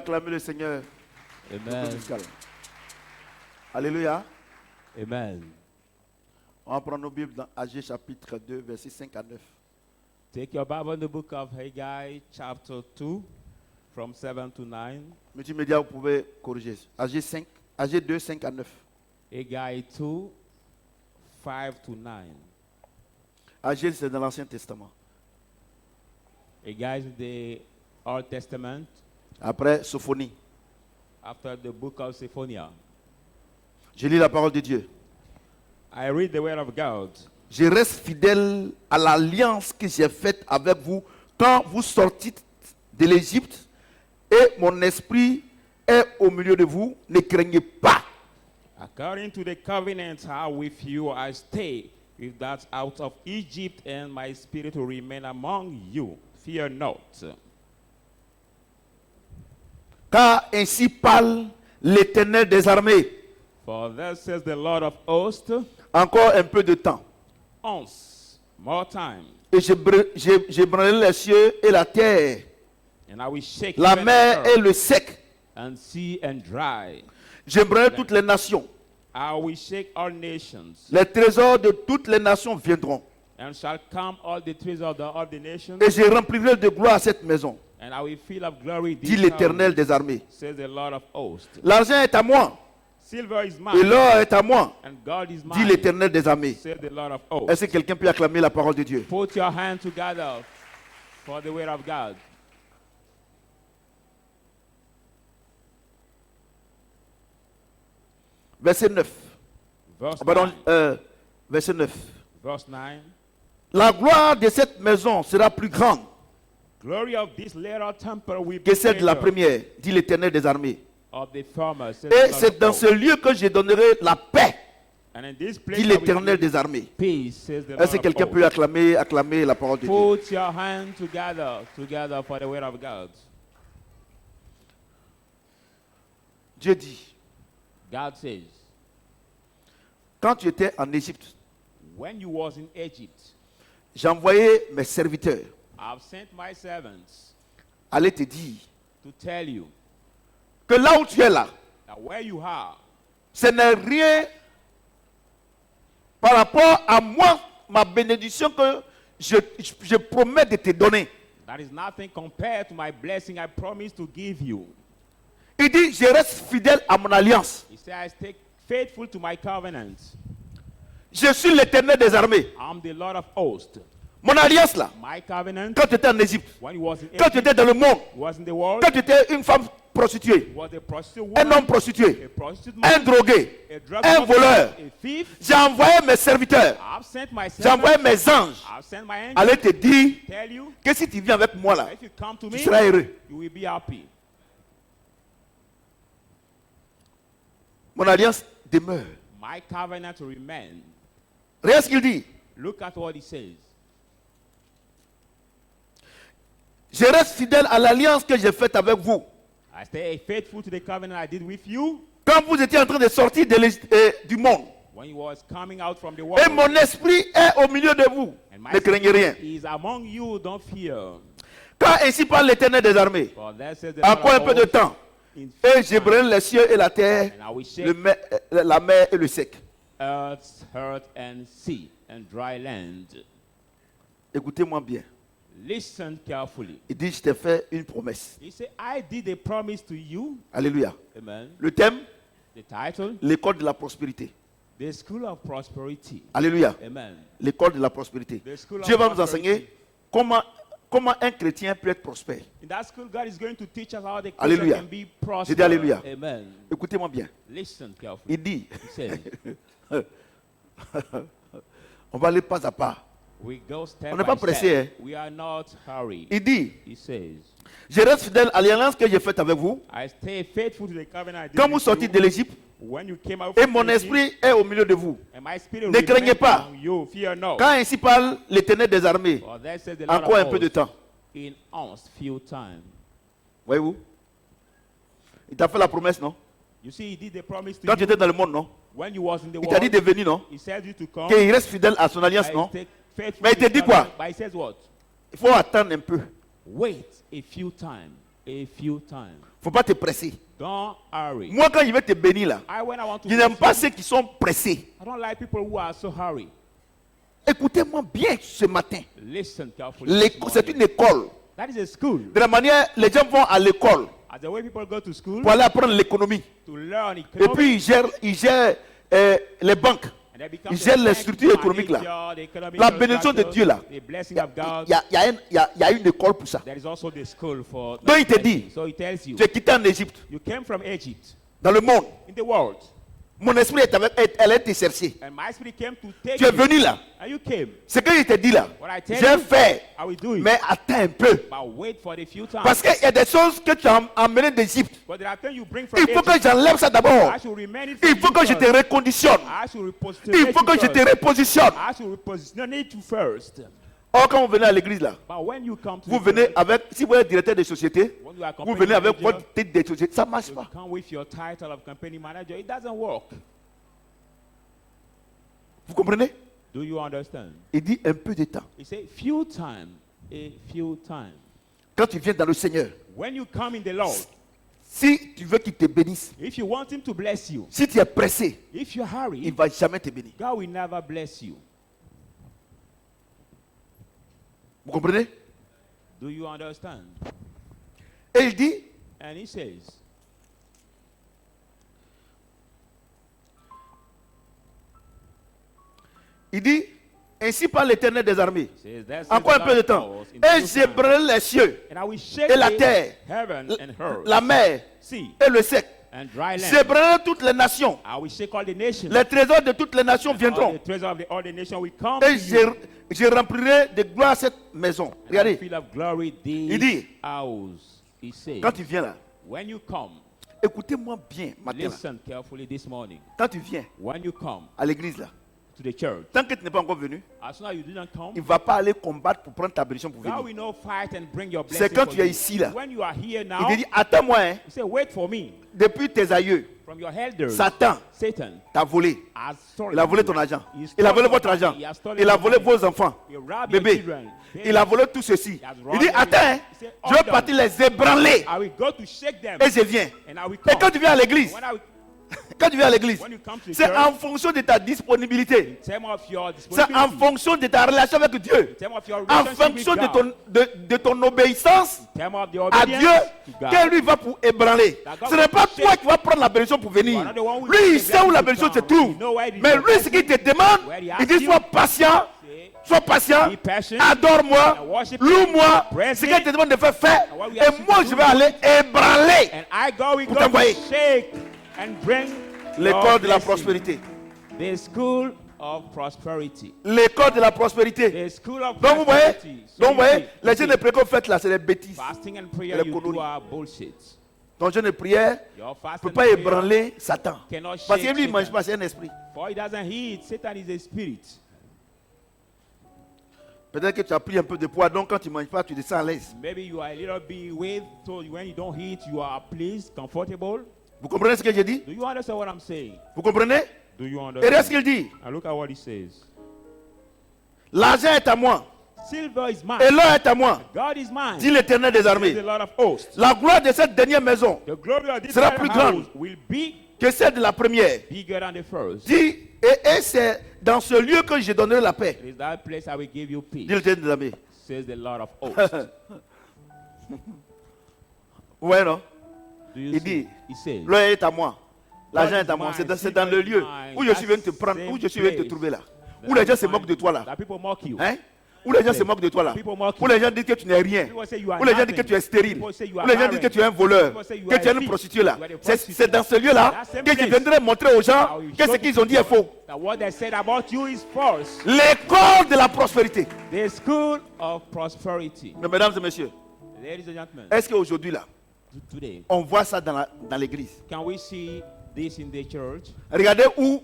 acclamer le Seigneur. Amen. Alléluia. Amen. On va prendre nos Bibles dans Agé chapitre 2, versets 5 à 9. Take your Bible in the book of Haggai, chapter 2, from 7 to 9. Multimédia, vous pouvez corriger. Agé 2, 5 à 9. Haggai 2, 5 to 9. Agé, c'est dans l'Ancien Testament. Haggai is the Old Testament, Après, Sophonie. after the book of Syphonia. Je lis la parole de Dieu. I read the word of God. Je reste fidèle à l'alliance que j'ai faite avec vous quand vous sortîtes de l'Égypte et mon esprit est au milieu de vous. Ne craignez pas. According to the covenant I have with you, I stay with that out of Egypt, and my spirit will remain among you. Fear not. Car ainsi parle l'Éternel des armées. For thus says the Lord of hosts, Encore un peu de temps. once more time, Et j'ébranlerai les cieux et la terre, and I will shake la heaven mer and et earth, le sec. and sea and dry. J'ébranlerai toutes les nations. I will shake all nations, Les trésors de toutes les nations viendront. and shall come all the trees of the nations, Et je remplirai de gloire cette maison, and I will fill up glory dit this l'Éternel house, des armées. says the Lord of hosts. L'argent est à moi Silver is et mine, l'or est à moi, and God is dit mine, l'Éternel des armées. says the Lord of hosts. Est-ce que quelqu'un peut acclamer la parole de Dieu? Put your hand together for the word of God. Verset 9. Verse Pardon, 9. verset 9. Verse 9. La gloire de cette maison sera plus grande Glory of this little temple will be que celle de la greater première, dit l'Éternel des armées. of the former, says the Et Lord c'est of dans hosts. ce lieu que je donnerai la paix, And in this place dit I will l'Éternel give des armées. peace, says the Est-ce Lord que of quelqu'un peut hosts. acclamer la parole de Dieu? Put your hand together for the word of God. Dieu dit, God says, quand tu étais en Égypte, when you was in Egypt, j'ai envoyé mes serviteurs I've sent my servants aller te dire to tell you que là où tu es là, that where you are, ce n'est rien par rapport à moi, ma bénédiction que je promets de te donner. that is nothing compared to my blessing I promised to give you. Il dit, je reste fidèle à mon alliance. He said, I stay faithful to my covenant. Je suis l'Éternel des armées. I'm the Lord of hosts. Mon alliance là, My covenant, quand tu étais en Égypte, when he was in quand tu Egypt, étais dans le monde, was in the world, quand tu étais une femme prostituée, was a prostitute un woman, homme prostitué, a prostitute un man, drogué, a drug un smuggler, voleur, a thief. j'ai envoyé mes serviteurs, I've sent my j'ai envoyé servants, mes anges I've sent my angels aller te dire tell you, que si tu viens avec moi là, if you come to tu me, seras heureux. you will be happy. Mon alliance demeure. My covenant will remain. Regarde ce qu'il dit. Look at what he says. Je reste fidèle à l'alliance que j'ai faite avec vous. I stay faithful to the covenant I did with you Quand vous étiez en train de sortir du monde, when you was coming out from the et world. mon esprit est au milieu de vous, And my ne craignez rien. spirit is among you, don't fear. Car ainsi parle l'Éternel des armées. For that says the Lord Encore un of peu de hosts, temps. in Et few j'ébranlerai les cieux et la terre, and I will shake la mer et le sec. earth, and sea, and dry land. Écoutez-moi bien. Listen carefully. Il dit, je t'ai fait une promesse. He said, I did a promise to you. Alléluia. Amen. Le thème, The title, l'école de la prospérité. The School of Prosperity. Alléluia. Amen. L'école de la prospérité. The school of Dieu va nous prosperity. enseigner comment un chrétien peut être prospère. In that school, God is going to teach us how the Christian Alléluia. can be J'ai dit prosperous. alléluia. Amen. Écoutez-moi bien. Listen carefully. Il dit, He says, on va aller pas à pas. we go step On n'est by pas pressé, step. hein. We are not hurried. Il dit, He says, je reste fidèle à l'alliance que j'ai faite avec vous. I stay faithful to the covenant I did Quand vous with sortez you de l'Égypte, when you came out et from mon Egypt, esprit est au milieu de vous. and my spirit Ne craignez remained pas. among you. Fear not. Quand ainsi parle l'Éternel des armées, For that says the Lord encore un of peu de hosts, temps. in us few time. Voyez-vous? Il t'a fait la promesse, non? You see, he did the promise to Quand tu you étais dans le monde, non? when you was in the Il t'a dit world. de venir, non? He said you to come. Qu'il reste fidèle à son alliance, I non? stay faithful Mais il to te the dit quoi? covenant. But he says what? Il faut attendre un peu. Wait a few time. a few times. Faut pas te presser. Don't hurry. Moi, quand je vais te bénir là, When I want to je n'aime bless pas you, ceux qui sont pressés. I don't like people who are so hurry. Écoutez-moi bien ce matin. Listen carefully. this C'est morning. une école. That is a school. De la manière, les gens vont à l'école As the way people go to school pour aller apprendre l'économie. to learn Et economics, puis, ils gèrent les banques. and they become Ils the gèrent les bank structures économiques là. manager, the economic La bénédiction de structure, Dieu là. the blessing Il of God. y a une école pour ça. There is also the school for. Donc il te dit, So he tells you, tu es quitté en Égypte, you came from Egypt, dans le monde. in the world, Mon esprit elle a été cherchée. and my spirit came to take Tu es you, venu là. and you came. Ce que je te dis là, What I tell j'ai you, fait. I will do it. Mais attends un peu. But wait for the few times. Parce qu'il y a des choses que tu as emmenées d'Égypte. But there are things you bring from Il faut que Egypt. j'enlève ça d'abord. I should remain it from Il faut que je you te first. reconditionne. I should reposition Il faut que je te first. repositionne. I should reposition it first. Or, quand vous venez à l'église là, But when you come to vous the venez church, avec, si vous êtes directeur de société, when you are vous company venez avec manager, votre titre de société, ça ne marche you pas. come with your title of company manager. It doesn't work. Vous comprenez? Do you understand? Il dit un peu de temps. He said, few times, a few times. Quand tu viens dans le Seigneur, When you come in the Lord, si tu veux qu'il te bénisse, if you want Him to bless you, si tu es pressé, if you hurry, il ne va jamais te bénir. God will never bless you. Vous comprenez? Do you understand? Et il dit, And He says, ainsi parle l'Éternel des armées. says that's Encore un peu de temps. Et j'ébranlerai les cieux, and I will shake et la the terre, heaven and earth, la mer sea, et le sec. and dry land. J'ébranlerai toutes les nations. I will shake all the nations. Les trésors de toutes les nations All viendront. the treasure of all the nations will come Et to you. je remplirai de gloire cette maison. And I Regardez, feel of glory Il dit, this house. He says, quand tu viens là, when you come, écoutez-moi bien matin là. listen carefully this morning. Quand tu viens When you come à l'église là, to the church, tant que tu n'es pas encore venu, as soon as you didn't come, il ne va pas aller combattre pour prendre ta bénédiction pour God venir. will not fight and bring your C'est blessing quand for tu es you. ici là. When you are here Il now, te dit, attends-moi, hein. you say, wait for me. Depuis tes aïeux, From your elders, Satan Satan t'a volé. has stolen Il a volé you. ton argent. He Il a volé stole votre your argent. money. He has stolen Il a your volé money. vos enfants. He robbed your Bébé. children. Il a volé tout ceci. He has Il robbed dit, everything. attends, hein. He said, Je vais hold on. partir les ébranler. I will go to shake them. Et je viens. And I will Et come. quand tu viens à l'église, When I will, quand tu viens à l'église, when you come to the c'est church, en fonction de ta disponibilité. in terms of your C'est en disponibility, fonction de ta relation avec Dieu. in terms of your En relationship fonction with de God, de ton obéissance in terms of the à obedience Dieu, to God. que lui va pour ébranler. Ce n'est pas toi qui vas prendre la bénédiction pour venir. Lui, il sait où la bénédiction se trouve. Mais lui, ce qu'il te demande, il dit sois patient. Sois patient, Be patient, adore-moi, and worship loue-moi. praise Ce him. qu'il te demande de faire, fais. And what we Et ask you moi, to je do, vais aller ébranler And I go, we Pour go t'envoyer. to shake and bring l'école your de la blessing. prospérité. The school of prosperity. L'école de la prospérité. The school of Donc, vous voyez, prosperity. So donc, vous you voyez, see, les jeunes de prière que vous faites là, c'est des bêtises. fasting and prayer les you conneries. do are bullshit. Ton jeune de prière Your ne fast peut and pas prayer ébranler Satan. cannot Parce que shake lui, il ne mange Satan. pas, c'est un esprit. For he doesn't eat. Satan is a spirit. Peut-être que tu as pris un peu de poids, donc quand tu ne manges pas, tu te sens à l'aise. Maybe you are a little bit weight, so when you don't eat, you are pleased, comfortable. Vous comprenez ce que j'ai dit? Do you understand what I'm saying? Vous comprenez? Do you Et regarde ce understand? qu'il dit. And look at what he says. L'argent est à moi Silver is et mine. l'or est à moi, God is mine. dit l'Éternel des Says the armées. Lord of hosts. La gloire de cette dernière maison The glory of this sera latter plus house grande will be que celle de la première. bigger than the first. Dit, et c'est dans ce lieu que je donnerai la paix, It is that place I will give you peace, dit l'Éternel des armées. says the Lord of hosts. Ouais, non? Do you Il see? dit, He says, l'or est à moi, l'argent God is est à moi. mine, C'est dans le silver is lieu mine. où je suis venu te That's prendre, same où je suis venu te place. trouver là. that Où les gens I se moquent de toi là. That people mock you. Hein? Où les gens se moquent de toi là. People mock Où you. les gens disent que tu n'es rien. People say you are Où les gens disent nothing. que tu es stérile. People say you Où are les gens disent barren. que tu es un voleur. People say you Que are tu es a une thief. prostituée là. You are a C'est prostitute. dans ce lieu là That same que je place. viendrai montrer aux gens I will que show ce qu'ils ont dit est faux. That what they said about you is false. L'école de la prospérité. The school of prosperity. Mais mesdames et messieurs, Ladies and gentlemen, est-ce qu'aujourd'hui là, today, on voit ça dans l'église? can we see this in the church? Regardez où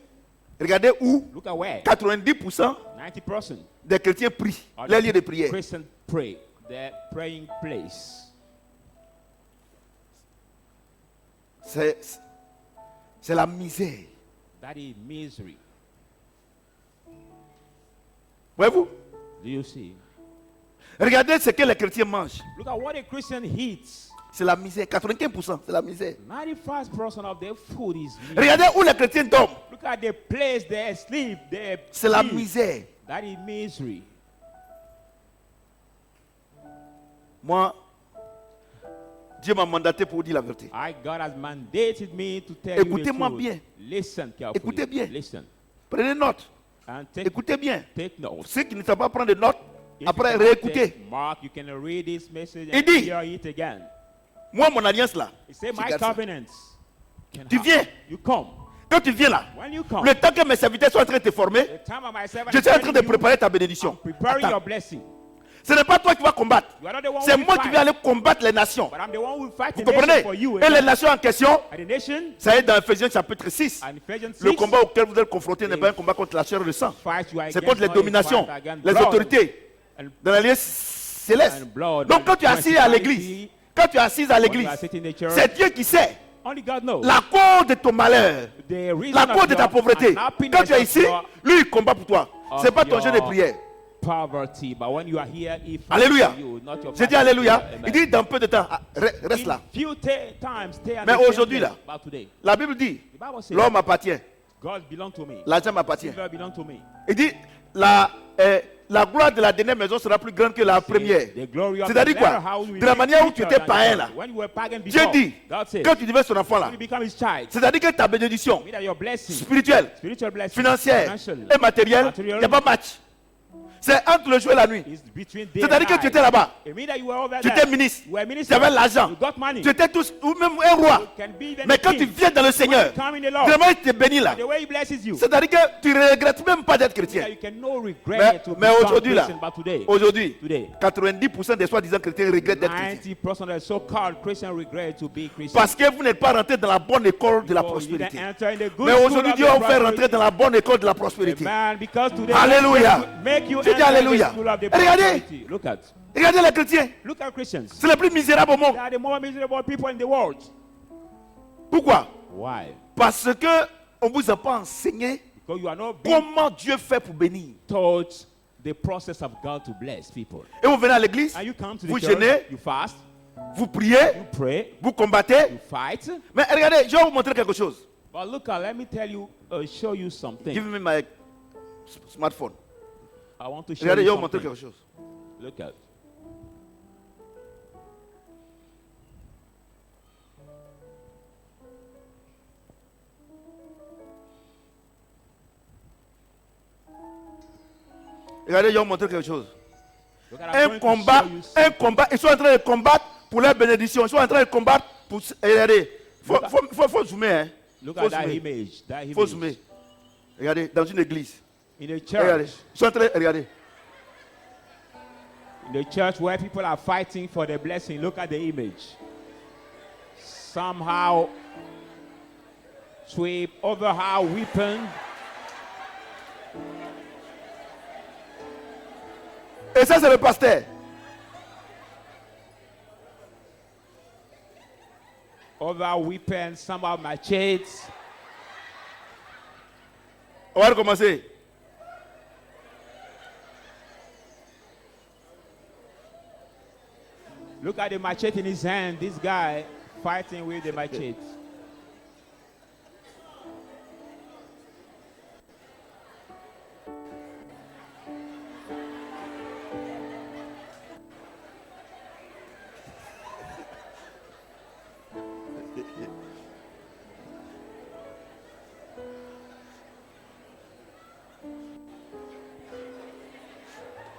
Look at where 90% 90% des chrétiens prient, of les lieux de the prière. Christians pray. The praying place. C'est la misère. That is misery. Voyez-vous? Do you see? Regardez ce que les chrétiens mangent. Look at what a Christian eats. C'est la misère. 95%, c'est la misère. 95% of their food is meat. Regardez où les chrétiens dorment. Look at the place they sleep. They C'est la eat. misère. That is misery. Moi, Dieu m'a mandaté pour dire la vérité. God has mandated me to tell you the Écoutez-moi truth. bien. Listen carefully. Écoutez bien. Listen. Prenez note. And take Écoutez bien. notes. Ceux qui ne savent pas prendre de notes, If après you cannot réécoutez. take Mark, you can read this message Il and dit, hear it again. Moi, mon alliance là. He said, je my garde ça. covenants can Tu happen. viens. You come. Quand tu viens là, When you come, le temps que mes serviteurs sont en train de te former, the time of my servant je is suis en train de telling you, préparer ta bénédiction. I'm preparing Attends. your blessing. Ce n'est pas toi qui vas combattre. You are not the one C'est who will moi qui fight, vais aller combattre les nations. but I'm the one who will fight Vous the nation comprenez? for you. Et les nations en question, And the nation, ça est dans Ephésiens chapitre 6. and Ephesians 6, Le combat auquel vous êtes confrontés n'est pas un combat contre la chair et le sang. fight you C'est against contre les not dominations, fight against les blood autorités and- dans l'alliance céleste. and blood Donc and quand tu es assis à l'église, principality. quand tu es assis à When l'église, you are sitting in the church, c'est Dieu qui sait only God knows. la cause de ton malheur, The reason la of cause de ta your pauvreté. unhappiness Quand tu es of ici, your lui il combat pour toi. C'est pas ton jeu de your prière. poverty, but when you are here, if Alléluia. you, not your J'ai dit poverty. alléluia. Amen. Il dit dans peu de temps, reste là. In few times, stay at Mais the same aujourd'hui, place. là, But today, La Bible dit, the Bible says, l'homme m'appartient, God belong to me. l'argent m'appartient. Silver belong to me. Il dit, la gloire de la dernière maison sera plus grande que la première. The glory of C'est-à-dire the quoi? latter house will De la be manière où tu greater étais than païen the là. first. When you were pagan Dieu before, dit, God said, quand tu deviens son enfant là, when you become his child, c'est-à-dire que ta bénédiction mean that your blessing, spirituelle, spiritual blessing, financière financial, et matérielle, il n'y a pas match. C'est entre le jour et la nuit. is between day C'est-à-dire and que tu night. étais là-bas, It mean that you were over tu there. étais ministre, You were a tu minister. avais l'argent, You got money. tu étais tous, ou même un roi. You can be even Mais a quand king. tu viens dans le Seigneur, Come in the Lord. vraiment il te bénit là. The way he blesses you, C'est-à-dire que tu ne regrettes même pas d'être that chrétien. you can no regret to Mais become aujourd'hui là, Christian, but today, aujourd'hui, today, 90% des soi-disant chrétiens regrettent d'être chrétiens. 90% of the so-called Christians regret to be Christian. Parce que vous n'êtes pas rentré dans la bonne école de la Because you didn't prospérité. enter in the good Mais school aujourd'hui, of Dieu the va vous faire prosperity. rentrer dans la bonne école de la prospérité. Amen. Because today, Alléluia. make you Je dis enter alléluia. the school of the Regardez. prosperity. Regardez les chrétiens. Look at Christians. C'est les plus misérables au monde. They are the more miserable people in the world. Pourquoi? Why? Parce que on vous a pas enseigné Because you are not being comment Dieu fait pour bénir. taught the process of God to bless people. Et vous venez à l'église, And you come to the vous church, jeûnez, you fast, vous priez, you pray, vous combattez. you fight. Mais regardez, je vais vous montrer quelque chose. But look, let me tell you, show you something. Give me my smartphone. I want to show Regardez, je you vais vous montrer something. quelque chose. Look at. Regardez, je vais vous montrer quelque chose. Look at, I'm Un going to combat, show you un something. combat. Ils sont en train de combattre pour leur bénédiction. Ils sont en train de combattre pour. Regardez, faut zoomer. Hein. Look Faut at that zoomer. image. That Faut image. zoomer. Regardez, dans une église. In the Regardez. church. Ils sont en train de. Regardez. In the church where people are fighting for the blessing, look at the image. Somehow sweep over how weapon. Et ça, c'est le pasteur. Over weapon, somehow machetes. On va recommencer. Look at the machete in his hand. This guy fighting with the machete.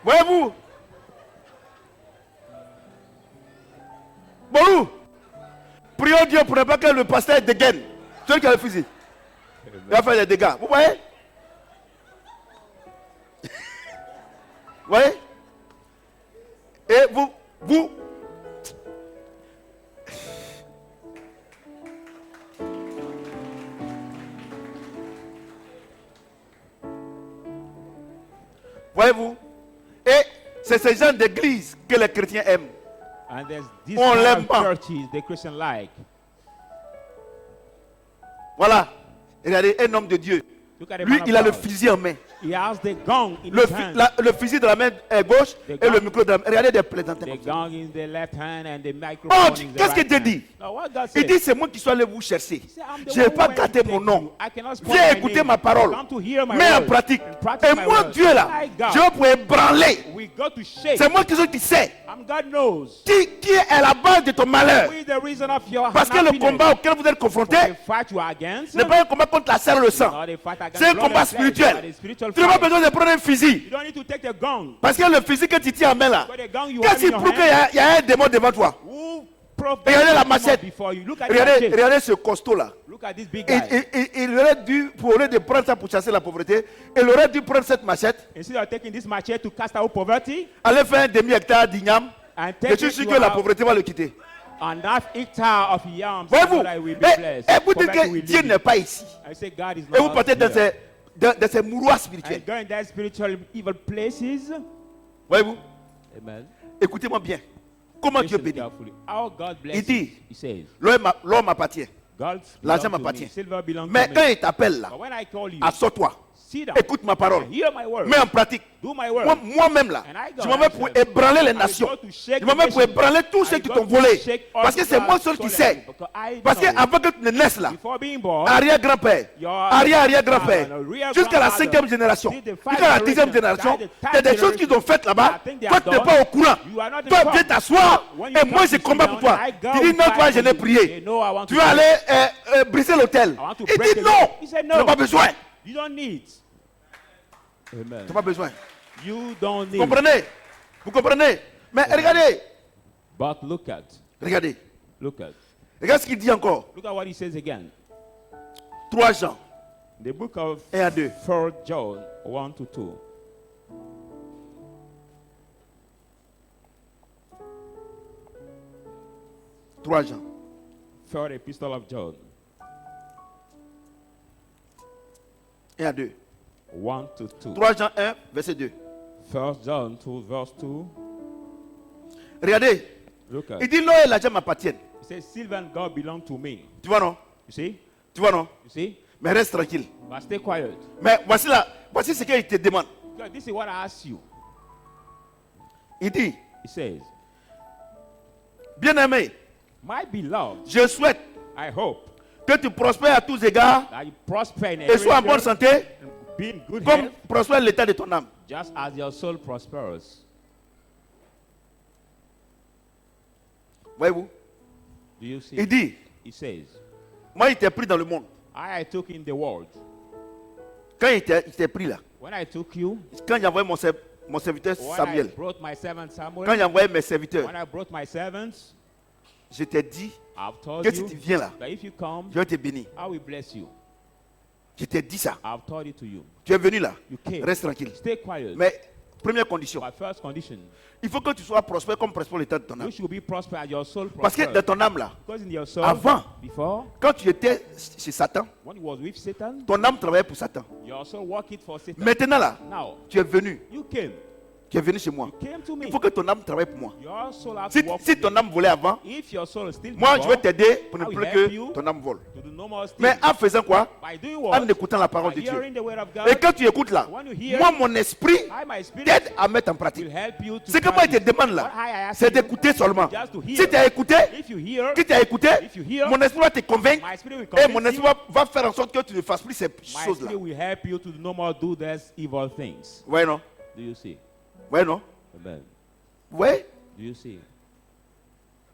Voyez-vous? Bon, prions Dieu pour ne pas que le pasteur dégaine. Celui qui a le fusil. Il va faire des dégâts. Vous voyez? Vous voyez? Et vous. Voyez-vous? Et c'est ce genre d'église que les chrétiens aiment. And there's this On kind l'aime of pas. churches the Christian like. Voilà. Regardez, un homme de Dieu. Look at the Lui, man of il a le God. fusil en main. He has the gong in Le, his hand. le fusil de la main gauche The et le gun- micro de la main. Regardez des plaisanteries. The comme ça. gong in the left hand and the Oh, microphone in the qu'est-ce qu'il right te hand. dit? Now, what God Il says? dit, c'est moi qui suis allé vous chercher. He said, I'm the Je n'ai one pas who went gâté to mon take nom. you. I cannot spoil Viens my écouter name. ma parole. Come to hear my Mets en word pratique. and practice Et my moi, word. Dieu là, My God, je vais ébranler. we got to shake. C'est moi qui sais God knows. qui est la base de ton malheur. Who is the reason of your Parce que le happiness? combat auquel vous êtes confronté The fight you are against, n'est pas un combat contre la chair et le sang. not a fight against C'est un blood combat and flesh, but spirituel. a spiritual Tu n'as pas fight. besoin de prendre un fusil. You don't need to take the gun. Parce que le fusil que tu tiens en main là, But the gun you qu'est-ce have qui in your prouve qu'il hand, y a un démon devant toi? who proved Regardez la the demon machette. before you? Look at Regardez, the regardez ce costaud là. Look at this big guy. Il aurait dû, pour au lieu de prendre ça pour chasser la pauvreté, il aurait dû prendre cette machette, Instead of taking this machete to cast out poverty aller faire un demi-hectare d'igname, and et take je suis it sûr to que la our- pauvreté va le quitter. on that hectare of yams, Voyez-vous, I will be et blessed. vous dites Poverty que will Dieu leave n'est you. pas ici. I say God is Et vous not partez dans here. ces mouroirs spirituels. And go in that spiritual evil places. Voyez-vous, Amen. écoutez-moi bien. Comment Dieu Listen bénit? carefully. Our God bless Il dit, you. He says, l'or m'appartient. God L'argent belongs to m'appartient. me. Silver belongs Mais to quand me. il t'appelle là, But when I call you, assois-toi, sit down. écoute ma parole, Hear my word. mets en pratique. Do my word. Moi-même là, And I go je m'en vais pour myself. ébranler les I nations. go to shake Je m'en vais pour the nation. ébranler tous ceux I qui go t'ont to volé. shake all Parce que c'est moi seul qui sais. Because I Parce know. qu'avant que tu ne naisses là, Before being born, arrière-grand-père, your arrière-arrière-grand-père, real jusqu'à la grandfather, 5e génération, did the jusqu'à la 10e5th génération, generation, il y a des choses qu'ils ont faites là-bas. I think they Toi, have tu n'es done. pas au courant. You are not Toi, informed. viens t'asseoir When you et come moi, to je sit combats down, pour toi. I go Tu dis non, fight toi, je for n'ai you. prié. They know I want Tu to veux pray. aller briser l'autel. I want to Il break dit the non. law. He said Tu no. n'as pas besoin. You don't need. Amen. Tu n'as pas besoin. You don't Vous need. comprenez? Vous comprenez? Mais regardez, But look at. regardez. Look at. Regarde ce qu'il dit encore. Look at what he says again. 3 Jean, The book of 1 à 2. 1 John 1 to 2. Jean. Third epistle of John 1 à 2. 1 to 2. 3 Jean 1, verset 2. 1 John 2 verse 2. Regardez. Look at. Il dit l'or et l'argent m'appartiennent. He says, Silver and God belong to me. Tu vois non? You see? Tu vois non? You see? Mais reste tranquille. But stay quiet. Mais voici ce qu'il te demande. Because this is what I ask you. Il dit, He says, bien-aimé, My beloved, je souhaite I hope que tu prospères à tous égards that you prosper in et sois en bonne every santé, and be in good comme health, prospère l'état de ton âme. just as your soul prospers. Voyez-vous? Do you see? Il dit, He says, moi, il t'a pris dans le monde. I took in the world. Quand il t'a pris là, When I took you, quand j'ai envoyé mon serviteur when I Samuel, brought my servant quand Samuel, j'ai envoyé mes serviteurs, when I brought my servants, je t'ai dit I've told que si tu you viens là, that if you come, je vais te bénir. I will bless you. Je t'ai dit ça. I've told it to you. Tu es venu là. You came. Reste tranquille. Stay quiet. Mais première condition, My first condition, il faut que tu sois prospère comme prospère l'état de ton you âme. should be prosper as your soul Parce que prospers. dans ton âme là, Because in your soul, avant, before, quand tu étais chez Satan, when you was with Satan, ton âme travaillait pour Satan. your soul worked for Satan. Maintenant là, Now, tu es venu. you came. Tu es venu chez moi. You came to me. Il faut que ton âme travaille pour moi. Your soul has Si, to work si for ton me. âme volait avant, If your soul is still moi je vais before, t'aider pour ne I will plus help you que ton âme vole. to do no more stealing. Mais en faisant quoi? By doing En what? écoutant la parole By de Dieu. hearing the word of Et God. quand tu écoutes là, When you hear, moi mon esprit I, my spirit, t'aide à mettre en pratique. will help you to Ce que moi je te practice. demande What là, I ask c'est you, d'écouter seulement. just to hear. Si tu as écouté, If you hear, si tu as écouté, if you hear, mon esprit va te convaincre my spirit will et mon convince esprit you. va faire en sorte que tu ne fasses plus ces My choses là. spirit will help you to no more do these evil things. Ouais non? Do you see? Ouais non? Amen. Ouais? Do you see?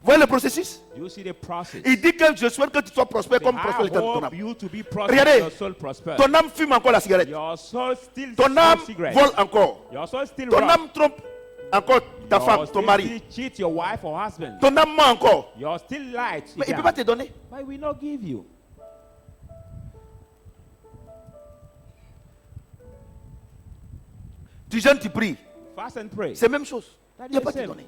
Voyez le processus? Do you see the process? Il dit que je souhaite que tu sois prospère comme prospère I l'état de ton hope âme. you to be prosperous. Regardez. Your soul prosper. Ton âme fume encore la cigarette. Your soul still Ton âme smokes cigarettes. vole encore. Your soul still Ton rob. âme trompe encore ta Your femme, ton still mari. cheat your wife or husband. Ton âme ment encore. Your still light. Mais il ne peut pas te donner. But we not give you. Tu jeûnes, tu pries. Fast and pray. C'est la même chose. That Il ne is va pas the te same. donner.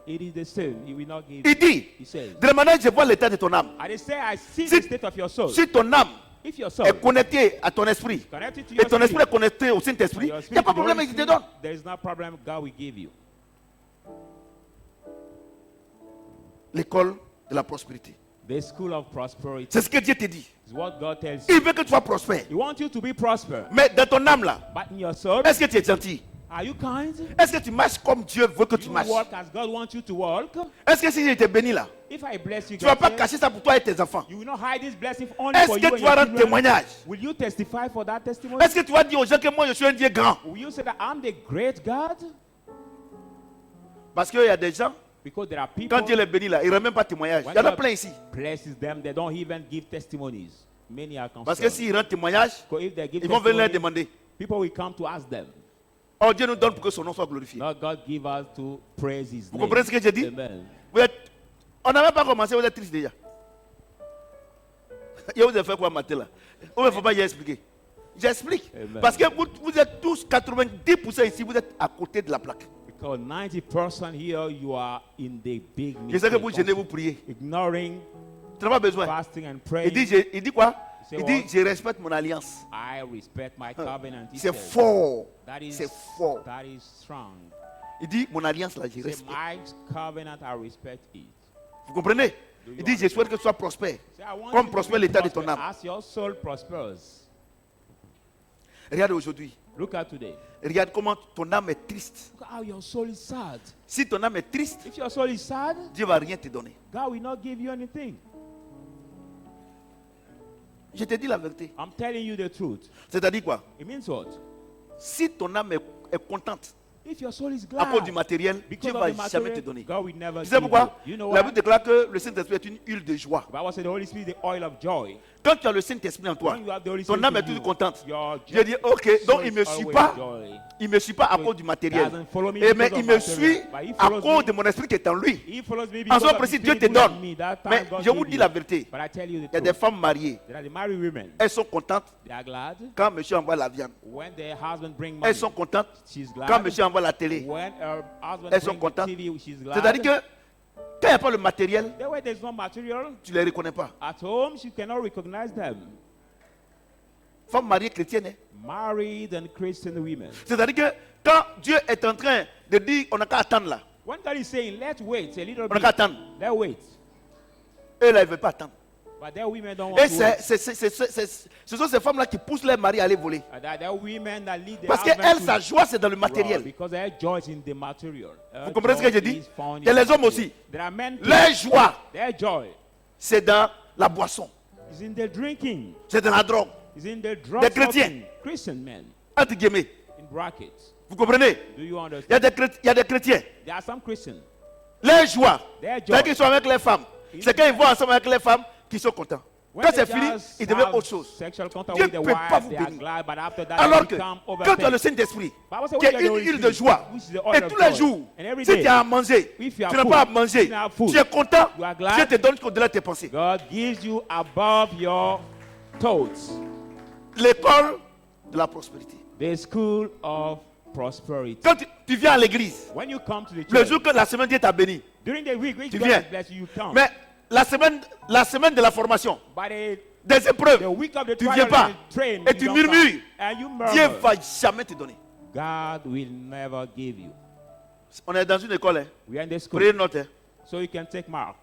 It is the same. He will not give Il you. dit, He says. de la manière que je vois l'état de ton âme. And they say, I see Si- the state of your soul. Si ton âme If your soul est connectée à ton esprit connected to et your ton esprit spirit, est connecté au Saint-Esprit, your il n'y a spirit pas de to the problème, Holy il te Spirit, donne. there is no problem God will give you. L'école de la prospérité. The school of prosperity C'est ce que Dieu te dit. is what God tells you. Il veut que tu sois prospère. He wants you to be prosper. Mais dans ton âme là, But in your soul, est-ce que tu es gentil? are you kind? Est-ce que tu marches comme Dieu veut que tu You marches? walk as God wants you to walk. Est-ce que si je te bénis là, If I bless you, tu ne vas God pas says, cacher ça pour toi et tes enfants? you will not hide this blessing only Est-ce for you que and tu your vas rendre children. témoignage? Will you testify for that testimony? Est-ce que tu vas dire aux gens que moi je suis un Dieu grand? Will you say that I'm the great God? Parce qu'il y a des gens, Because there are people, quand Dieu les bénit là, ils ne rendent même pas témoignage. Il y en a plein ici. blesses them, they don't even give testimonies. Many are Parce que concerned. s'ils rendent témoignage, Because if they give ils vont venir leur testimony, demander. people will come to ask them. Oh, Dieu nous donne pour que son nom soit glorifié. Not God give us to praise His Vous name. comprenez ce que j'ai dit? Amen. On n'a même pas commencé, vous êtes triste déjà. Il vous a fait quoi matin là? Il ne faut pas y expliquer. J'explique. Amen. Parce que vous êtes tous 90% ici, vous êtes à côté de la plaque. Because 90% here, you are in the big Je sais que vous mistake gênez, of vous priez. ignoring Tu n'as pas besoin. fasting and Il praying. dit quoi? Say Il dit, what? je respecte mon alliance. I respect my covenant. He C'est says. fort. That is, C'est fort. that is strong. Il dit, mon alliance là, je Say, respecte. my covenant, I respect it. Vous comprenez? Do you Il dit, je souhaite que tu sois prospère. Say, I want Comme you to prospère be l'état de ton prosper âme. as your soul prospers. Regarde aujourd'hui. Look at today. Regarde comment ton âme est triste. Look how your soul is sad. Si ton âme est triste, If your soul is sad, Dieu ne va rien te donner. God will not give you anything. Je te dis la vérité. I'm telling you the truth. C'est-à-dire quoi? It means what? Si ton âme est contente If your soul is à cause du glad, matériel, Dieu because ne of va the jamais te material, donner. God will never Tu sais give pourquoi? you. You know La why? Bible déclare que le Saint-Esprit est une huile de joie. The Bible said the Holy Spirit is the oil of joy. Quand tu as le Saint-Esprit en toi, When you have the Holy ton Spirit âme est in toujours you, contente. your Je dis, ok, donc soul il is ne me suit always pas. joy. Il ne me suit pas à So cause du it matériel. doesn't follow me Mais because of il me material, suit but he à follows cause me. de mon esprit qui est en lui. He follows me En because son of the principe, Dieu Spirit te who is in donne. me. That time Mais God je vous gave dis you. la vérité. But I tell you the Il y a des truth. femmes mariées. There are the married women. Elles sont contentes They are glad quand monsieur envoie la viande. when their husband brings money. Elles sont contentes She's quand glad monsieur envoie la télé. when her husband Elles sont brings the contentes. TV. She's glad. C'est-à-dire que quand il n'y a pas le matériel, The way there's no material tu ne les reconnais pas. at home, she cannot recognize them. Femme mariée chrétienne. Hein? Married and Christian women. C'est-à-dire que quand Dieu est en train de dire on n'a qu'à attendre là, When God is saying, let's wait a little on n'a qu'à bit, attendre. let's wait. Eux là, ils ne veulent pas attendre. But their women don't want Et to wait. ce sont ces femmes-là qui poussent leurs maris à aller voler. There are women that lead their Parce husbands qu'elles, to sa joie, c'est dans le run matériel. because their joy is in the material. Vous comprenez ce que je dis? Il y a les hommes aussi. There are men too. Leur joie, Their joy c'est dans la boisson, is in the drinking, c'est dans la drogue. is in the drugs. Des chrétiens. smoking. Christian men, Entre guillemets. in brackets. Vous comprenez? Do you Il y understand? a il y a des chrétiens. There are some Christians. Leur joie, Their c'est joy. qu'ils sont avec les femmes. C'est quand ils vont ensemble avec les femmes qu'ils sont contents. When Quand they c'est fini, just ils deviennent have autre chose. Sexual contact Dieu with the ne peut pas wife, vous they are bénir. glad, but after that Alors they que become quand tu as le overtaken. Saint-Esprit, Bible says qui when est you une have the huile Holy de Spirit, joie, which is the oil et of tous les joy, jours, and every si day, tu as à manger, if tu you are n'as full, pas à manger, you are full, tu es content, you are glad, Dieu te donne au-delà de tes pensées. God gives you above your thoughts. L'école de la prospérité. The school of prosperity. Quand tu viens à l'église, When you come to the le church, jour que la semaine Dieu t'a béni, during the week, which tu God viens. has blessed you, you come. Mais la semaine de la formation, But des épreuves, the week of the tu trial viens pas. and train, Et you tu don't murmures. come. And you Dieu ne murmur. va jamais te donner. God will never give you. On est dans une école, hein. We are in the school, Prenez note. Hein. so you can take mark.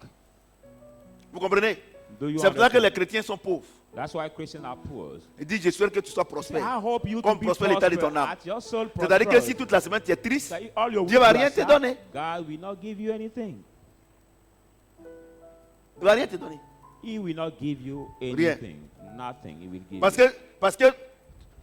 Vous comprenez? Do you C'est pour ça que understand? les chrétiens sont pauvres. That's why Christians are poor. Il dit, j'espère que tu sois I prospère. hope you to Comme be prospère l'état de prosper ton âme. at your soul C'est-à-dire que prosperity. si toute la semaine tu es triste, That all your Dieu va week you rien are te sad, donner. God will not give you anything. il ne va rien te donner. He will not give you anything. Nothing he will give you. Parce que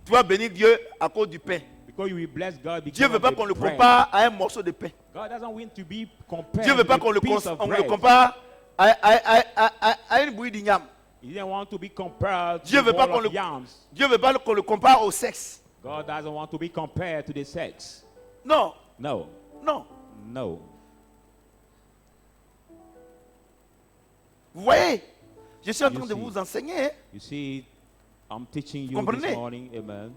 tu vas bénir Dieu à cause du pain. Because you will bless God because Dieu ne veut of pas the qu'on le bread. compare à un morceau de pain. God doesn't want to be compared Dieu ne veut pas with qu'on a le, piece of on le bread. compare à une bouillie d'igname. He didn't want to be compared Dieu to veut a pas bowl qu'on of le- yams. Dieu ne veut pas qu'on le compare au sexe. God doesn't want to be compared to the sex. Non, No, non. no. Vous voyez, je suis en train You de see. vous enseigner. Hein. You see, I'm teaching you Comprenez? this morning, amen.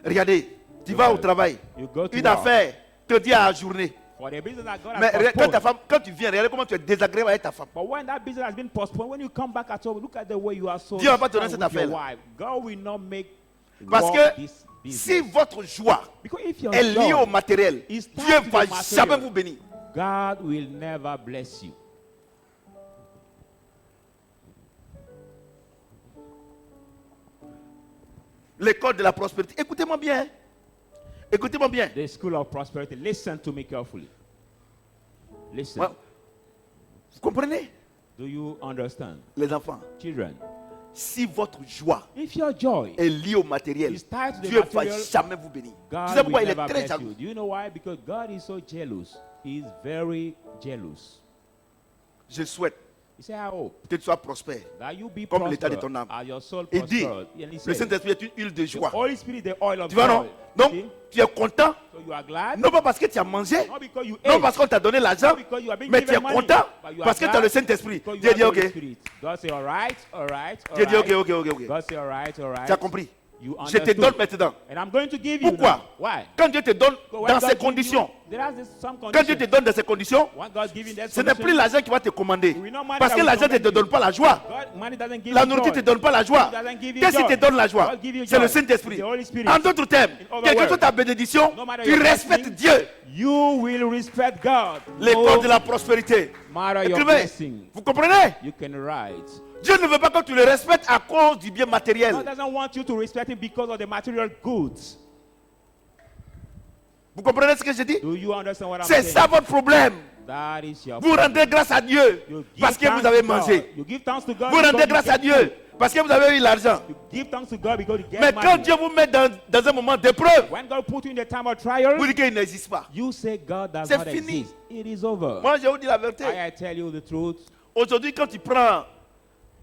Regardez, tu vas au travail. You go to Une work. affaire te dit à la journée. For the business that God Mais has regarde, postponed. quand tu viens, regarde comment tu es désagréable avec ta femme. But when that business has been postponed, when you come back at home, look at the way you are so Dieu va pas te strong donner cette with your affaire-là. wife. God will not make Parce work que this si business. votre joie Because if your est liée joy au matériel, is tied Dieu to va the material, jamais vous bénir. God will never bless you. L'école de la prospérité. Écoutez-moi bien. Écoutez-moi bien. The school of prosperity. Listen to me carefully. Listen. Ouais. Vous comprenez, Do you understand? les enfants? Children, Si votre joie if your joy est liée au matériel, is tied to the Dieu ne va material, jamais vous bénir. Tu sais God pourquoi will il est never très bless you. jaloux? Do you know why? Because God is so jealous. He is very jealous. Je souhaite He said, I hope que tu sois prospère. that you be Comme l'état de prosperous ton âme. as your soul Il dit, prospered. And he le said, Saint-Esprit est une huile de the joie. Holy Spirit, the oil of Tu vois, non? joy. Donc, See? tu es content, So you are glad, non pas parce que tu as mangé, not because you non ate, parce qu'on t'a donné l'argent, not because you have been mais tu es given money, content but you are parce que tu as le glad Saint-Esprit. because you Dieu have dit, the Holy ok. Spirit. God say, all right, all right, all Dieu dit, ok, right. ok, ok, ok. God say, all right, all right. Tu as compris? You Je te understood. donne maintenant. And I'm going to give you Pourquoi? now. Why? Quand Dieu te donne When dans God ces give conditions, you, there are some quand Dieu te conditions. donne dans ces conditions, When God gives you that ce n'est plus condition, l'argent qui va te commander. we know money Parce that que will l'argent ne te command donne you. pas la joie. God, money doesn't give La you nourriture ne joy. te donne pas la joie. It doesn't give you Qu'est-ce qui joy. te donne la joie? God give you C'est le joy. Saint-Esprit. It's the Holy Spirit. En d'autres termes, In other quelle que words, soit ta bénédiction, no matter tu your respectes blessing, Dieu. You will respect God. L'école de No la prospérité. matter your Écrivez. blessing, Vous comprenez? you can write. Dieu ne veut pas que tu le respectes à cause du bien matériel. God doesn't want you to respect Him because of the material goods. Vous comprenez ce que je dis? Do you understand what I'm C'est saying? ça votre problème. That is your Vous problem. rendez grâce à Dieu You give parce que thanks vous avez to God. mangé. You give thanks to God Vous because rendez you grâce à get Dieu food. parce que vous avez eu l'argent. You give thanks to God because you get Mais money. quand Dieu vous met dans un moment d'épreuve, When God put you in the time of trial, vous dites qu'il n'existe pas. you say God does C'est not fini. exist. It is over. Moi, je vous dis la vérité. I tell you the truth. Aujourd'hui, quand tu prends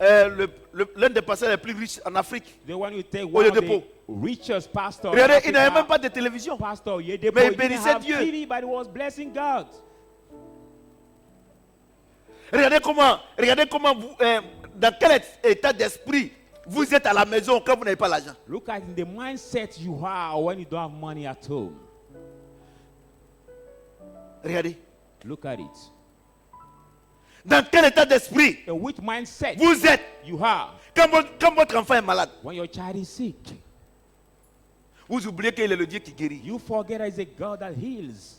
l'un des pasteurs les plus riches en Afrique, The one you take Au one lieu of de the peau. richest pastor. regardez, il n'avait même pas de télévision. Pastor Yedepo, Mais il he didn't bénissait have Dieu. TV, but he was blessing God. Regardez comment vous, dans quel état d'esprit vous êtes à la maison quand vous n'avez pas l'argent. Look at the mindset you are when you don't have money at home. Regardez. Look at it. Dans quel état d'esprit And which mindset vous êtes you have quand votre enfant est malade. when your child is sick. Vous oubliez qu'il est le Dieu qui guérit. You forget there is a God that heals.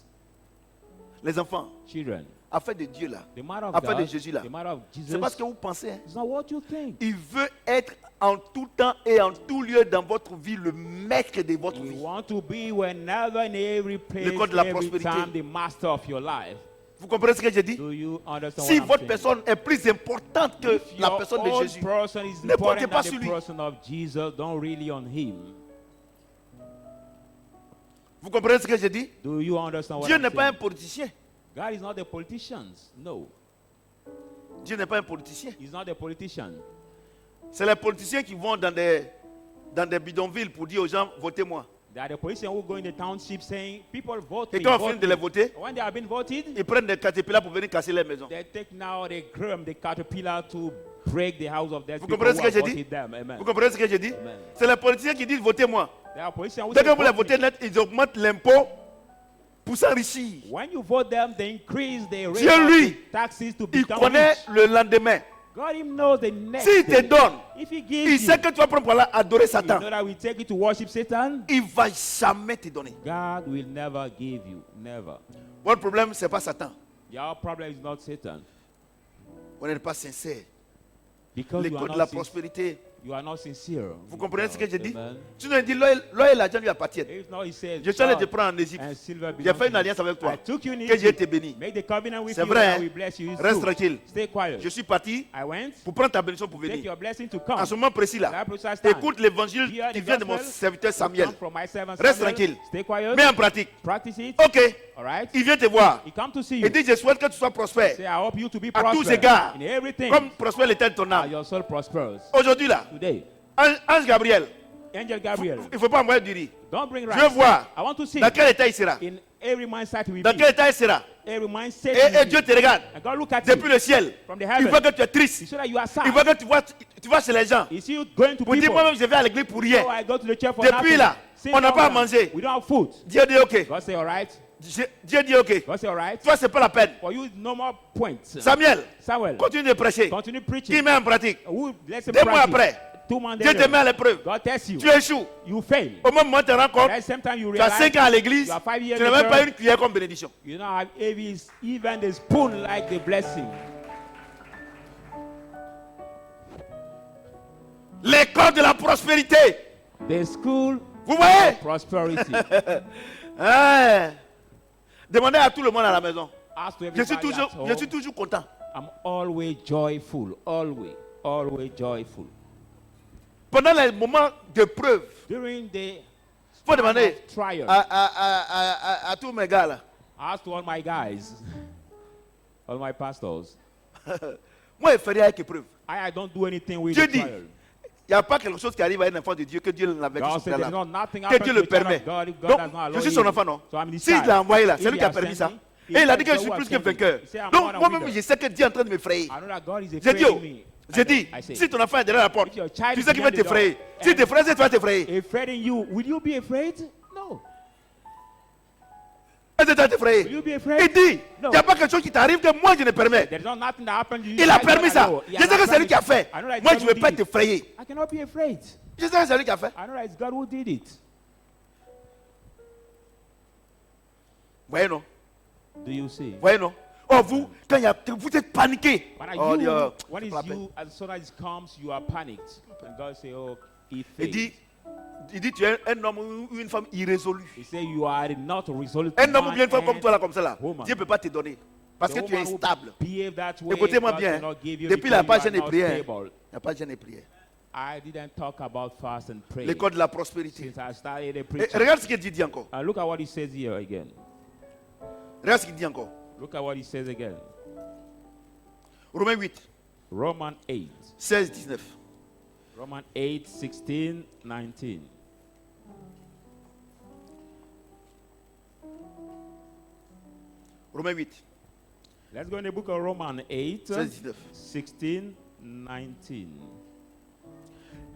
Les enfants, Children, afin de Dieu là, the matter of afin de God, Jésus là, the matter of Jesus, c'est parce que vous pensez. Hein. it's not what you think. Il veut être en tout temps et en tout lieu dans votre vie le maître de votre You vie. want to be whenever in every place, Le code de la every prospérité. time, the master of your life. Vous comprenez ce que je dis? Do you understand Si what I'm votre saying? personne est plus importante que If la your personne de own Jésus, person is ne comptez important pas than sur the lui. person of Jesus, don't really on him. Vous comprenez ce que je dis? Do you understand what Dieu I'm n'est pas un saying? politicien. God is not the politicians. No, Dieu n'est pas un politicien. he's not the politician. C'est les politiciens qui vont dans des bidonvilles pour dire aux gens, votez-moi. They are the politicians who go in the township saying, people vote Et me, quand on vote finit de me." les voter, When they have been voted, ils prennent des caterpillars pour venir casser les maisons. they take now the grum, the caterpillar to break the house of death Vous people comprenez who ce que have j'ai dit? voted them. Amen. Vous comprenez ce que je dis? Amen. C'est les politiciens qui disent, votez-moi. There are politicians who Dès say, que vous les "Vote votez me." net, ils augmentent l'impôt pour s'enrichir. When you vote them, they increase the rate Dieu, of lui, the taxes to Il become connaît rich. le lendemain. God him knows the next S'il te day. donne, If he il gives sait you, que tu vas prendre pour aller adorer you Satan. know that we take it to worship Satan, Il ne va jamais te donner. God will never give you. Never. Votre problème, ce n'est pas Satan. Your problem is not Satan. On n'est pas sincère. Because you are, L'école de la not prospérité. you are not sincere. Vous comprenez ce que je dis? Amen. Tu nous dis, l'or et l'argent lui appartiennent. If not, he says, Je suis allé te "God prendre en Égypte. and silver J'ai belong fait une to alliance you." avec toi. I took you in Que Dieu Egypt. te bénisse. Make the covenant with C'est you vrai, and hein? we bless you. It's Reste true. tranquille. Stay quiet. Je suis parti I went. pour prendre ta bénédiction pour Take venir. your blessing to En come. ce moment précis là, That precise time. écoute l'évangile Hear qui the vient de mon gospel. serviteur Samuel. Come from my servant Reste Samuel. tranquille. Stay quiet. Mets en pratique. Practice it. Ok. All right. Il vient te voir. He come to see you. Il dit, je souhaite que tu sois prospère. Say, I hope you to be À tous prosperous égards. in everything. Comme prospère l'état de ton As âme. your soul prospers. Aujourd'hui là, Today, Ange Gabriel, Angel Gabriel, il ne faut pas envoyer du riz. don't bring Je veux rice. voir I want to see dans quel état il sera. in every mindset we Dans be. quel état il sera. Every mindset Et we Dieu be. te regarde And God look at depuis you le ciel. from the Il heaven. voit que tu es He triste. saw that you are sad. Il voit que tu vas chez les gens. He see you going to Pour dire, people. moi-même, je vais à l'église pour rien. So I go to the church for Depuis nothing. là, Since on n'a pas à now, manger. We don't have food. Dieu dit, ok. God say, all right. Dieu dit, ok. God say, all right. Toi, c'est pas la peine. For you, no more points. Samuel, Samuel, continue de prêcher. continue Qui preaching. met en pratique. Who bless him 2 mois practice. après, 2 months Dieu te later, met à l'épreuve. God tests you. Tu échoues. You fail. Au même moment où tu te rends compte, At the same time, you tu as realize 5 ans à l'église, you are 5 years tu n'as même pas later, une cuillère comme bénédiction. you don't have even the spoon like the blessing. L'école de la prospérité. The school Vous voyez? of prosperity. Hein? Demandez à tout le monde à la maison. Ask to Je suis everybody at home. toujours content. I'm always joyful. Always joyful. Pendant les moments de preuve, During the faut time demander of trial, à tous mes gars là. ask to all my guys, all my pastors. Moi, je ne fais rien avec épreuve. I don't do anything with Dieu the dit, trial. il n'y a pas quelque chose qui arrive à un enfant de Dieu que Dieu n'avait God pas said there's là. nothing Que happens Dieu to le the child permet. of God if God Donc, does not allow je suis son you. enfant, non? So I'm the S'il child. l'a envoyé là, If c'est lui he qui a has permis sent ça. me, Et il a dit it's que je the suis one plus who que sent me. vainqueur. He said, I'm Donc, more than moi-même, winner. je sais que Dieu est en train de m'effrayer. I know that God is J'ai afraid dit, of me. j'ai dit, I say, si ton enfant est derrière la porte, if your child tu is sais qu'il va behind the door, t'effrayer. Si tu effraies, tu vas t'effrayer. afraid you, will you be afraid? No. Est-ce que tu vas Will t'effrayer? you be Il afraid? dit, il No. n'y a pas quelque chose qui t'arrive que moi je ne permets. There's not nothing that happened to you. Il a I permis don't ça. know. He Je sais has que c'est lui qui a permitted. fait. I know that it's Moi, God je ne who vais pas did it. t'effrayer. I cannot be afraid. Je sais que c'est lui qui a fait. I know that it's God who did it. Voyez, non? Do you see? Voyez, non? Oh, vous, quand vous êtes paniqué. When, Oh, you, Dieu, when c'est it's pas la peine. you, as soon as it comes, you are panicked. And God say, oh, he Il dit, failed. tu es un homme ou une femme irrésolu. He say you are not resolute. Un homme ou man bien une femme comme and toi, là, comme ça, là. woman. Dieu ne peut pas te donner. Parce que The tu es woman who instable. behave that way, Écoutez-moi God bien. cannot give you Depuis because la page you are jeûne et not prière. stable. Il n'y a pas de jeûne et prière. I didn't talk about fast and pray. L'école de la prospérité. Since I started a Et preaching. regarde ce qu'il dit encore. And look at what he says here again. Regarde ce qu'il dit encore. Look at what he says again. Romains 8, Romans 8. 16, 19. Romans 8, 16, 19. Romains 8, Let's go in the book of Romans 8, 16, 19. 16, 19.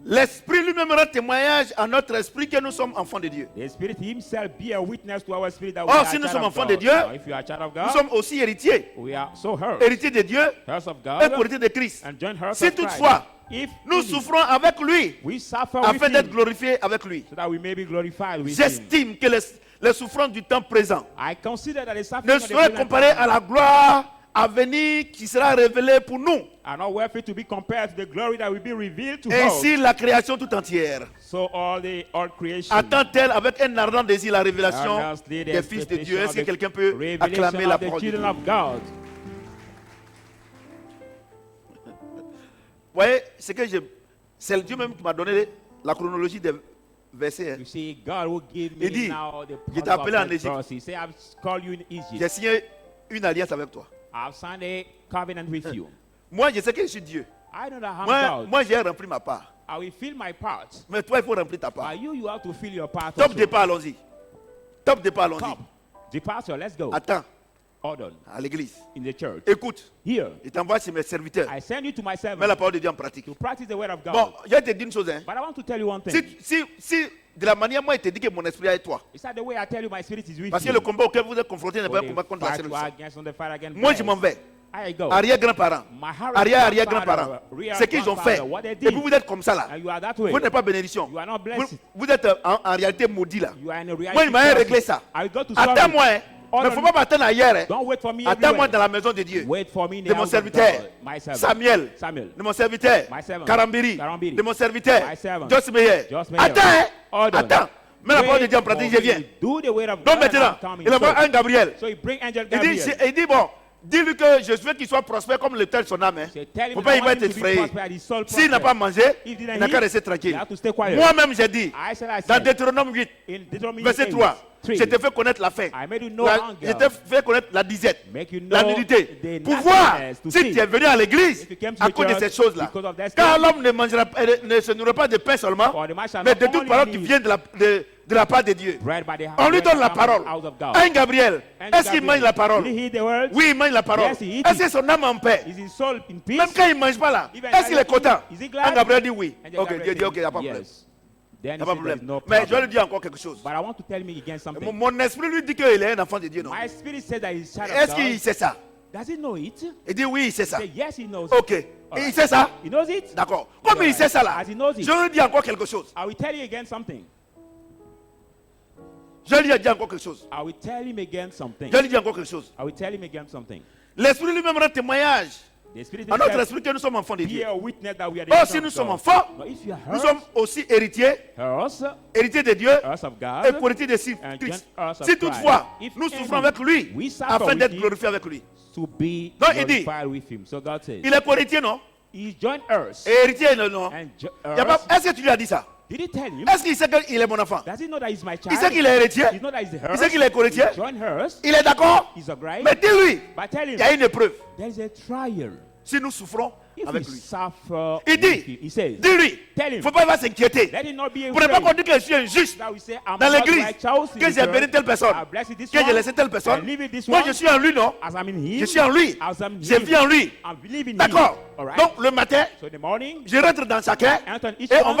L'Esprit lui-même rend témoignage à notre esprit que nous sommes enfants de Dieu. The Spirit Himself be a witness to our spirit that Oh, we are si nous child sommes of enfants God. de Dieu, Now, if you are a child of Nous God, sommes aussi héritiers. we are so hurt. Héritiers de Dieu Heirs of et God co-héritiers de Christ. and joint heirs Si of toutefois, Christ. If nous indeed souffrons avec lui we suffer afin with d'être Him, glorifiés avec lui. so that we may be glorified with Him. J'estime que les souffrances du temps présent I consider that the suffering ne of the seraient present comparées à time la gloire à venir qui sera révélée pour nous. are not worthy to be compared to the glory that will be revealed to us. Ainsi, la création tout entière So all creation attend-elle avec un ardent désir la révélation earnestly the des fils de Dieu. expectation Est-ce que of the quelqu'un peut revelation acclamer la of the parole de Dieu? children of God. Vous voyez, c'est Dieu même qui m'a donné la chronologie des versets. hein. You see, God will give Il me dit, now the je t'ai part appelé of en that Égypte. verse. He said, I've called you in Egypt. J'ai signé une alliance avec toi. I've signed a covenant with you. Moi, je sais que je suis Dieu. I know that I'm God. Moi j'ai rempli ma part. I will fill my part. Mais toi, il faut remplir ta part. But you have to fill your part Top also. départ, allons-y. Top départ, allons-y. Top. Departure, let's go. Attends, Hold on. à l'église. In the church. Écoute, Here, je t'envoie chez mes serviteurs. I send you to my Mets servant la parole de Dieu en pratique. to practice the word of God. Bon, je vais te dire une chose. Hein. But I want to tell you one thing. Si de la manière moi, il te dit que mon esprit est avec toi. It's not the way I tell you my spirit is with Parce que you. le combat auquel vous êtes confronté n'est pas For un the combat contre la fight chair et you le are sang. against on the fight against Moi, je flesh. m'en vais. I go. Arrière-grands-parents. My Harris Arrière-arrière-grands-parents. grandfather, real Ce qu'ils ont fait. grandfather, what they Et did. puis vous êtes comme ça là. And you are that way. Vous n'êtes pas bénédiction. You are not Vous, blessed. vous êtes en réalité maudit là. You are in a reality. Moi, il m'a curse. réglé ça. I will go to solve Attends-moi. it. Hein. Mais il ne faut pas m'attendre ailleurs. Hein. Don't wait for me Attends-moi everywhere. dans la maison de Dieu. Wait for me in the De mon house of serviteur God. My servant. Samuel. Samuel. De mon serviteur My servant. Karambiri. Karambiri. De mon serviteur My servant. Joss Meyer. Joss Meyer. Attends. Hein. Hold on. Attends. Mets la parole de Wait Dieu en for pratique, me. je viens. Do the word of Donc God maintenant, and I'm coming. il envoie un Gabriel. So he bring angel Il Gabriel. dit bon, dis-lui que je veux qu'il soit prospère comme le tel de son âme. Hein. Say, tell him Faut that pas I il va want être him to be effrayé. prosper and his soul S'il n'a prosper. pas mangé, If he didn't il n'a qu'à eat, rester you tranquille. have to stay quiet. Moi-même, j'ai dit, I said, dans Deutéronome 8, in Deuteronomy verset 8, 3, 3, je t'ai fait connaître la faim. I made you know Je hunger. t'ai fait connaître la disette, Make you know la nudité. the Pour voir nakedness, to si see. tu es venu à l'église If you came to à the cause de church ces choses-là. because of that Car stuff, l'homme ne se nourrit pas de pain seulement, for the man shall mais not de toute only parole qui live vient de la part de Dieu. bread by the On lui bread donne la that comes parole. out of God. Un Gabriel, And est-ce qu'il Gabriel, mange la parole? did he hear the word? Oui, il mange la parole. Yes, he eat Est-ce it. que son âme en paix? Is his soul in peace? Même quand il ne mange pas là, Even est-ce qu'il est when he content? eat, is he glad? Un Gabriel dit oui. And Ok, Gabriel Dieu dit ok, il n'y a pas de said, problème. yes. Then Il n'y he a pas de said, there's problème. no Mais je vais problem. lui dire encore quelque chose. But I want to tell me again something. Mon esprit lui dit qu'il est un enfant de Dieu, non? My spirit said that he's child of Est-ce qu'il God. sait ça? Does he know it? Il dit oui, il sait ça. Say, yes, he knows Ok. it. Et il sait ça? He knows it? D'accord. Comme il sait ça là, As he knows it. je lui dis encore quelque chose. I will tell you again something. Je lui ai dit encore quelque chose. I will tell him again something. Je lui dis encore quelque chose. I will tell him again something. L'esprit lui-même rend témoignage The Spirit À notre said, esprit que nous sommes enfants de Dieu. be a witness that we are the Oh, children si nous of sommes God. enfants, But if you are nous hers, sommes aussi héritiers, héritiers de Dieu of et God, héritiers de and Christ. heirs of Si toutefois, Christ, if nous any, souffrons avec lui, we suffer afin with d'être him glorifiés avec lui. to be Donc, il dit, glorified with him. So God says, il est co-héritier, non? he joined us. Et héritier, non? And Y a pas- Est-ce que tu lui as dit ça? did he tell him? Est-ce qu'il sait qu'il est mon enfant? Does he know that he's my child? Il sait qu'il est héritier? He knows that he's the Il sait qu'il est co-héritier? He joined hers. Il est d'accord? He's a great. Mais dis-lui, But tell il him, y a une épreuve. there is a trial. Si nous souffrons If we avec lui. suffer Il with dit, him, he says, dis-lui, tell il him, ne faut pas il va s'inquiéter. let him not be Pour ne pas qu'on afraid. dise que je suis injuste That we say, I'm dans not l'église, righteous in que the j'ai béni church. telle personne, I bless this que j'ai one. laissé telle personne. I leave it this Moi, one. je suis en lui, non? As I'm in him, Je suis en lui. as I'm in Je him, vis en lui. I believe in him. D'accord? All right? Donc, le matin, So in the morning, je rentre dans chacun enter each et one, on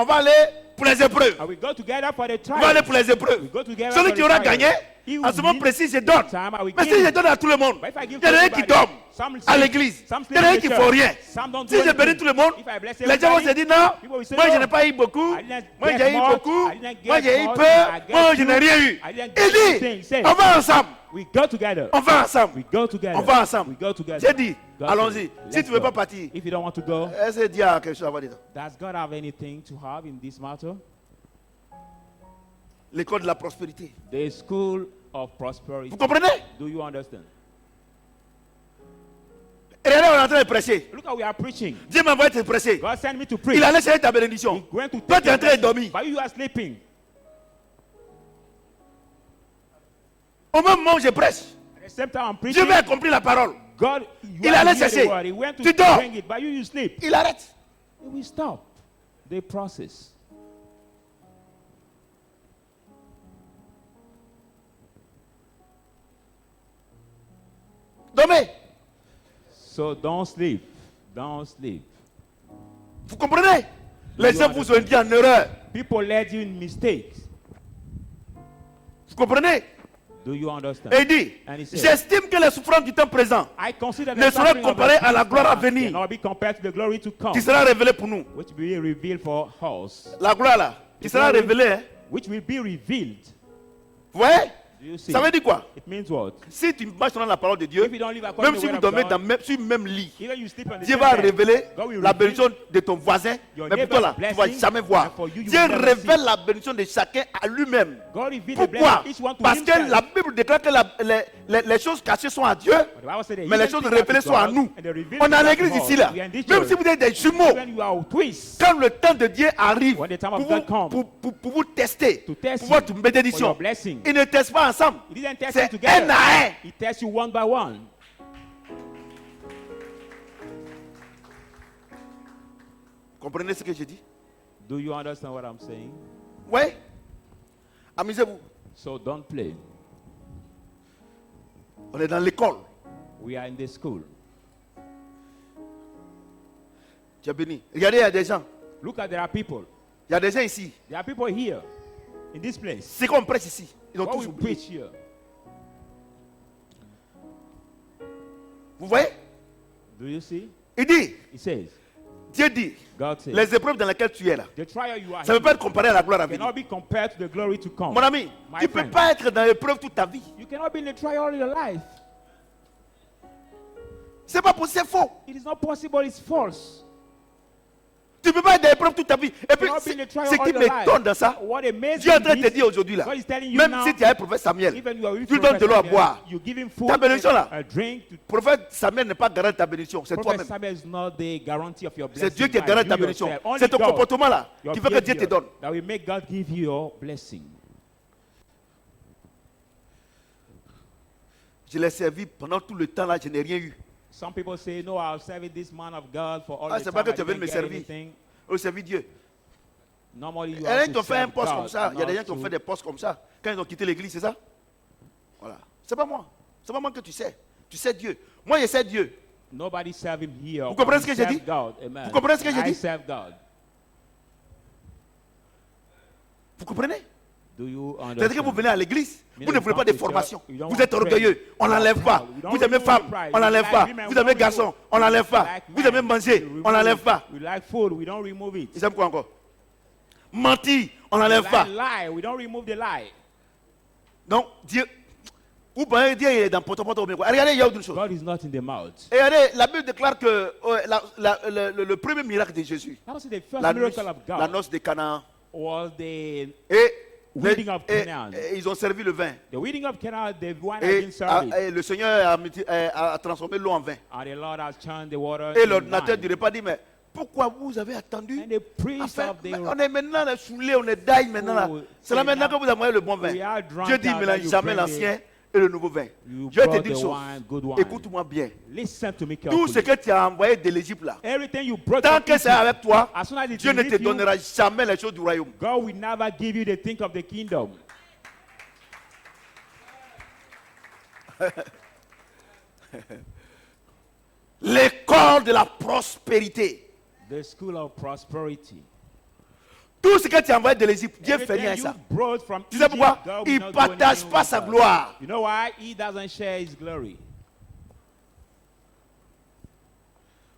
va aller pour les épreuves. and we go together for the On va aller trial. pour les épreuves. We go together Celui for qui the aura trial. gagné, He en ce will moment win. précis, je donne. Time I will Mais give si him. je donne à tout le monde, But if I give il y en a to un qui everybody, dorment some à sleep, l'église. some Il y en a sleep un in qui the ne font church. rien. Some don't Si do je bénis anything. tout le monde, If I bless les gens vont se everybody, dire non, people will say, moi je no, n'ai pas eu beaucoup, I didn't moi get j'ai eu much, beaucoup, I didn't moi get j'ai eu much, peu, I get moi je n'ai few, rien eu. I didn't Il get dit, anything. Say, on va ensemble, we go together. on va ensemble, We go together. on va ensemble. We go together. J'ai dit, God allons-y. says, Si let's tu ne veux go. pas partir, If you don't want to go, est-ce que Dieu a quelque chose à dire? does God have anything to have in this matter? L'école de la prospérité. The school of prosperity. Vous comprenez? Do you understand? Regardez, on est en train de prêcher. Look how we are preaching. Dieu m'a envoyé te prêcher. God sent me to preach. Il allait chercher ta bénédiction. He's going to Toi, take tu es en your train de blessing, dormir. but you are sleeping. Au même moment où je prêche, At the same time I'm Dieu preaching, va accomplir la parole. God, you Il are allait to hear the chercher. word. He went to Tu dors. bring it, but you sleep. Il arrête. It will stop the process. Dormez. So don't sleep. Don't sleep. Vous comprenez? Les gens vous ont dit en erreur. People led you in mistakes. Vous comprenez? Do you understand? Et il dit, And he said, j'estime que les souffrances du temps présent I consider ne the sera suffering of comparé the à la peace gloire à past venir. cannot be compared to the glory to come, qui sera révélée pour nous. which will be revealed for us. La gloire là, qui sera glory. révélée. Hein? Which will be revealed. Vous voyez? Do you see? Ça veut dire quoi? It means what? Si tu marches dans la parole de Dieu, If you don't live according même to si the vous word of dormez God, dans même, sur le même lit, even you sleep on the Dieu same va bed, révéler God will la reveal bénédiction de ton voisin. your Mais pour toi là, neighbor's tu ne vas blessing, jamais voir. and for you, you Dieu will never révèle see. la bénédiction de chacun à lui-même. God revealed the Pourquoi? blessing each one to Parce que himself. la Bible déclare que les choses cachées sont à Dieu, But the Bible said that mais les hidden choses things are révélées to sont à God, nous. and the revealed On est à things are l'église to ici us. là. We are in this Même church. si vous êtes des jumeaux, When you are twins, quand le temps de Dieu arrive When the time of pour God vous, comes, pour vous tester, to test pour you votre for bénédiction, your blessing, ils ne testent pas ensemble. He didn't test C'est you together. un à un. He tests you one by one. Comprenez ce que je dis? Do you understand what I'm saying? Oui. Amusez-vous. So don't play. On est dans l'école. We are in the school. Tu es béni. Regardez, il y a des gens. Look at there are people. Il y a des gens ici. There are people here in this place. C'est qu'on prêche ici. Ils ont What tous we oublié. preach here. Vous voyez? Do you see? Il dit, He says, Dieu dit, God says, les épreuves dans lesquelles tu es là, the trial you are ça ne peut pas in être comparé à la gloire à venir. cannot be compared to the glory to come. Mon ami, My tu ne peux friend. pas être dans l'épreuve toute ta vie. You cannot be in the trial all your life. C'est pas possible, c'est faux. It is not possible. It's false. Tu ne peux pas être dans l'épreuve toute ta vie. Et puis, You cannot be in the trial ce all qui your m'étonne life. dans ça, What amazes Dieu est en train me de te is, dire aujourd'hui là, God is telling you même now, si tu as un prophète Samuel, even you are with tu donnes de l'eau à Prophet boire. Samuel, you give him food, Ta bénédiction là, a drink. To, prophète Samuel n'est pas garant de ta bénédiction, c'est Prophet toi-même. Samuel is not the guarantee of your blessing. C'est Dieu qui est by garant de ta you bénédiction. yourself. Only C'est ton God, comportement là your qui fait que Dieu te behavior, donne. that will make God give you your blessing. Je l'ai servi pendant tout le temps là, je n'ai rien eu. Some people say, no, I'll serve this man of God for all Ah, the c'est time. pas que I tu veux didn't me get servir. anything. J'ai servi Dieu. Normally, you Il y en a have qui to ont fait un serve poste God, comme ça. Il y a des gens not qui ont to- fait des postes comme ça. Quand ils ont quitté l'église, c'est ça? Voilà. C'est pas moi. C'est pas moi que tu sais. Tu sais Dieu. Moi, je sais Dieu. Nobody serve him here. Vous comprenez We ce que j'ai serve dit? God. Amen. Vous comprenez ce que j'ai I dit? serve God. Vous comprenez? Do you C'est-à-dire que understand? vous venez à l'église, Mais vous ne you voulez pas don't de preach, formation. you don't Vous want êtes orgueilleux, pride. on You are n'enlève pas. proud. You don't Vous aimez remove femme, pride. on You n'enlève like pas. women, Vous we aimez don't garçon, remove. on n'enlève You pas. like Vous men, aimez manger, we on remove n'enlève it. pas. We like food, we don't remove it. Ils aiment quoi encore? Mentir, on We n'enlève like pas. lie, we don't remove the lie. Donc, Dieu, Vous pensez Dieu est dans poto-poto ou bien quoi? Regardez, il y a autre chose. God is not in the mouth. Et regardez, la Bible déclare que le premier miracle de Jésus, That was the first la noce, miracle of la God. noce de Canaan, Was the et, wedding of Canaan. et ils ont servi le vin. The wedding of Canaan, the wine has Et, been served. et le Seigneur a transformé l'eau en vin. And the Lord has turned the water Et into l'ordinateur wine. du repas dit, mais pourquoi vous avez attendu? And the priest Enfin, of the on est maintenant saoulé, on est daille maintenant là. Oh, C'est là c'est maintenant là- que vous avez le bon vin. We are drunk Dieu dit, out mélange that you jamais bring l'ancien et le nouveau vin. You Je vais te brought dire the une chose. wine, good wine. Écoute-moi bien. Listen to me Tout carefully. ce que tu as envoyé de l'Égypte là, Everything you brought tant from que c'est Egypt, avec toi, as soon as it Dieu is ne te with you, donnera jamais les choses du royaume. God will never give you the thing of the kingdom. L'école de la prospérité. The school of prosperity. Tout ce que tu as envoyé de l'Égypte, Dieu fait rien à Everything ça. you brought from Tu sais Egypt, pourquoi? God will Il not ne do partage anything pas with sa us. gloire. You know why? He doesn't share his glory.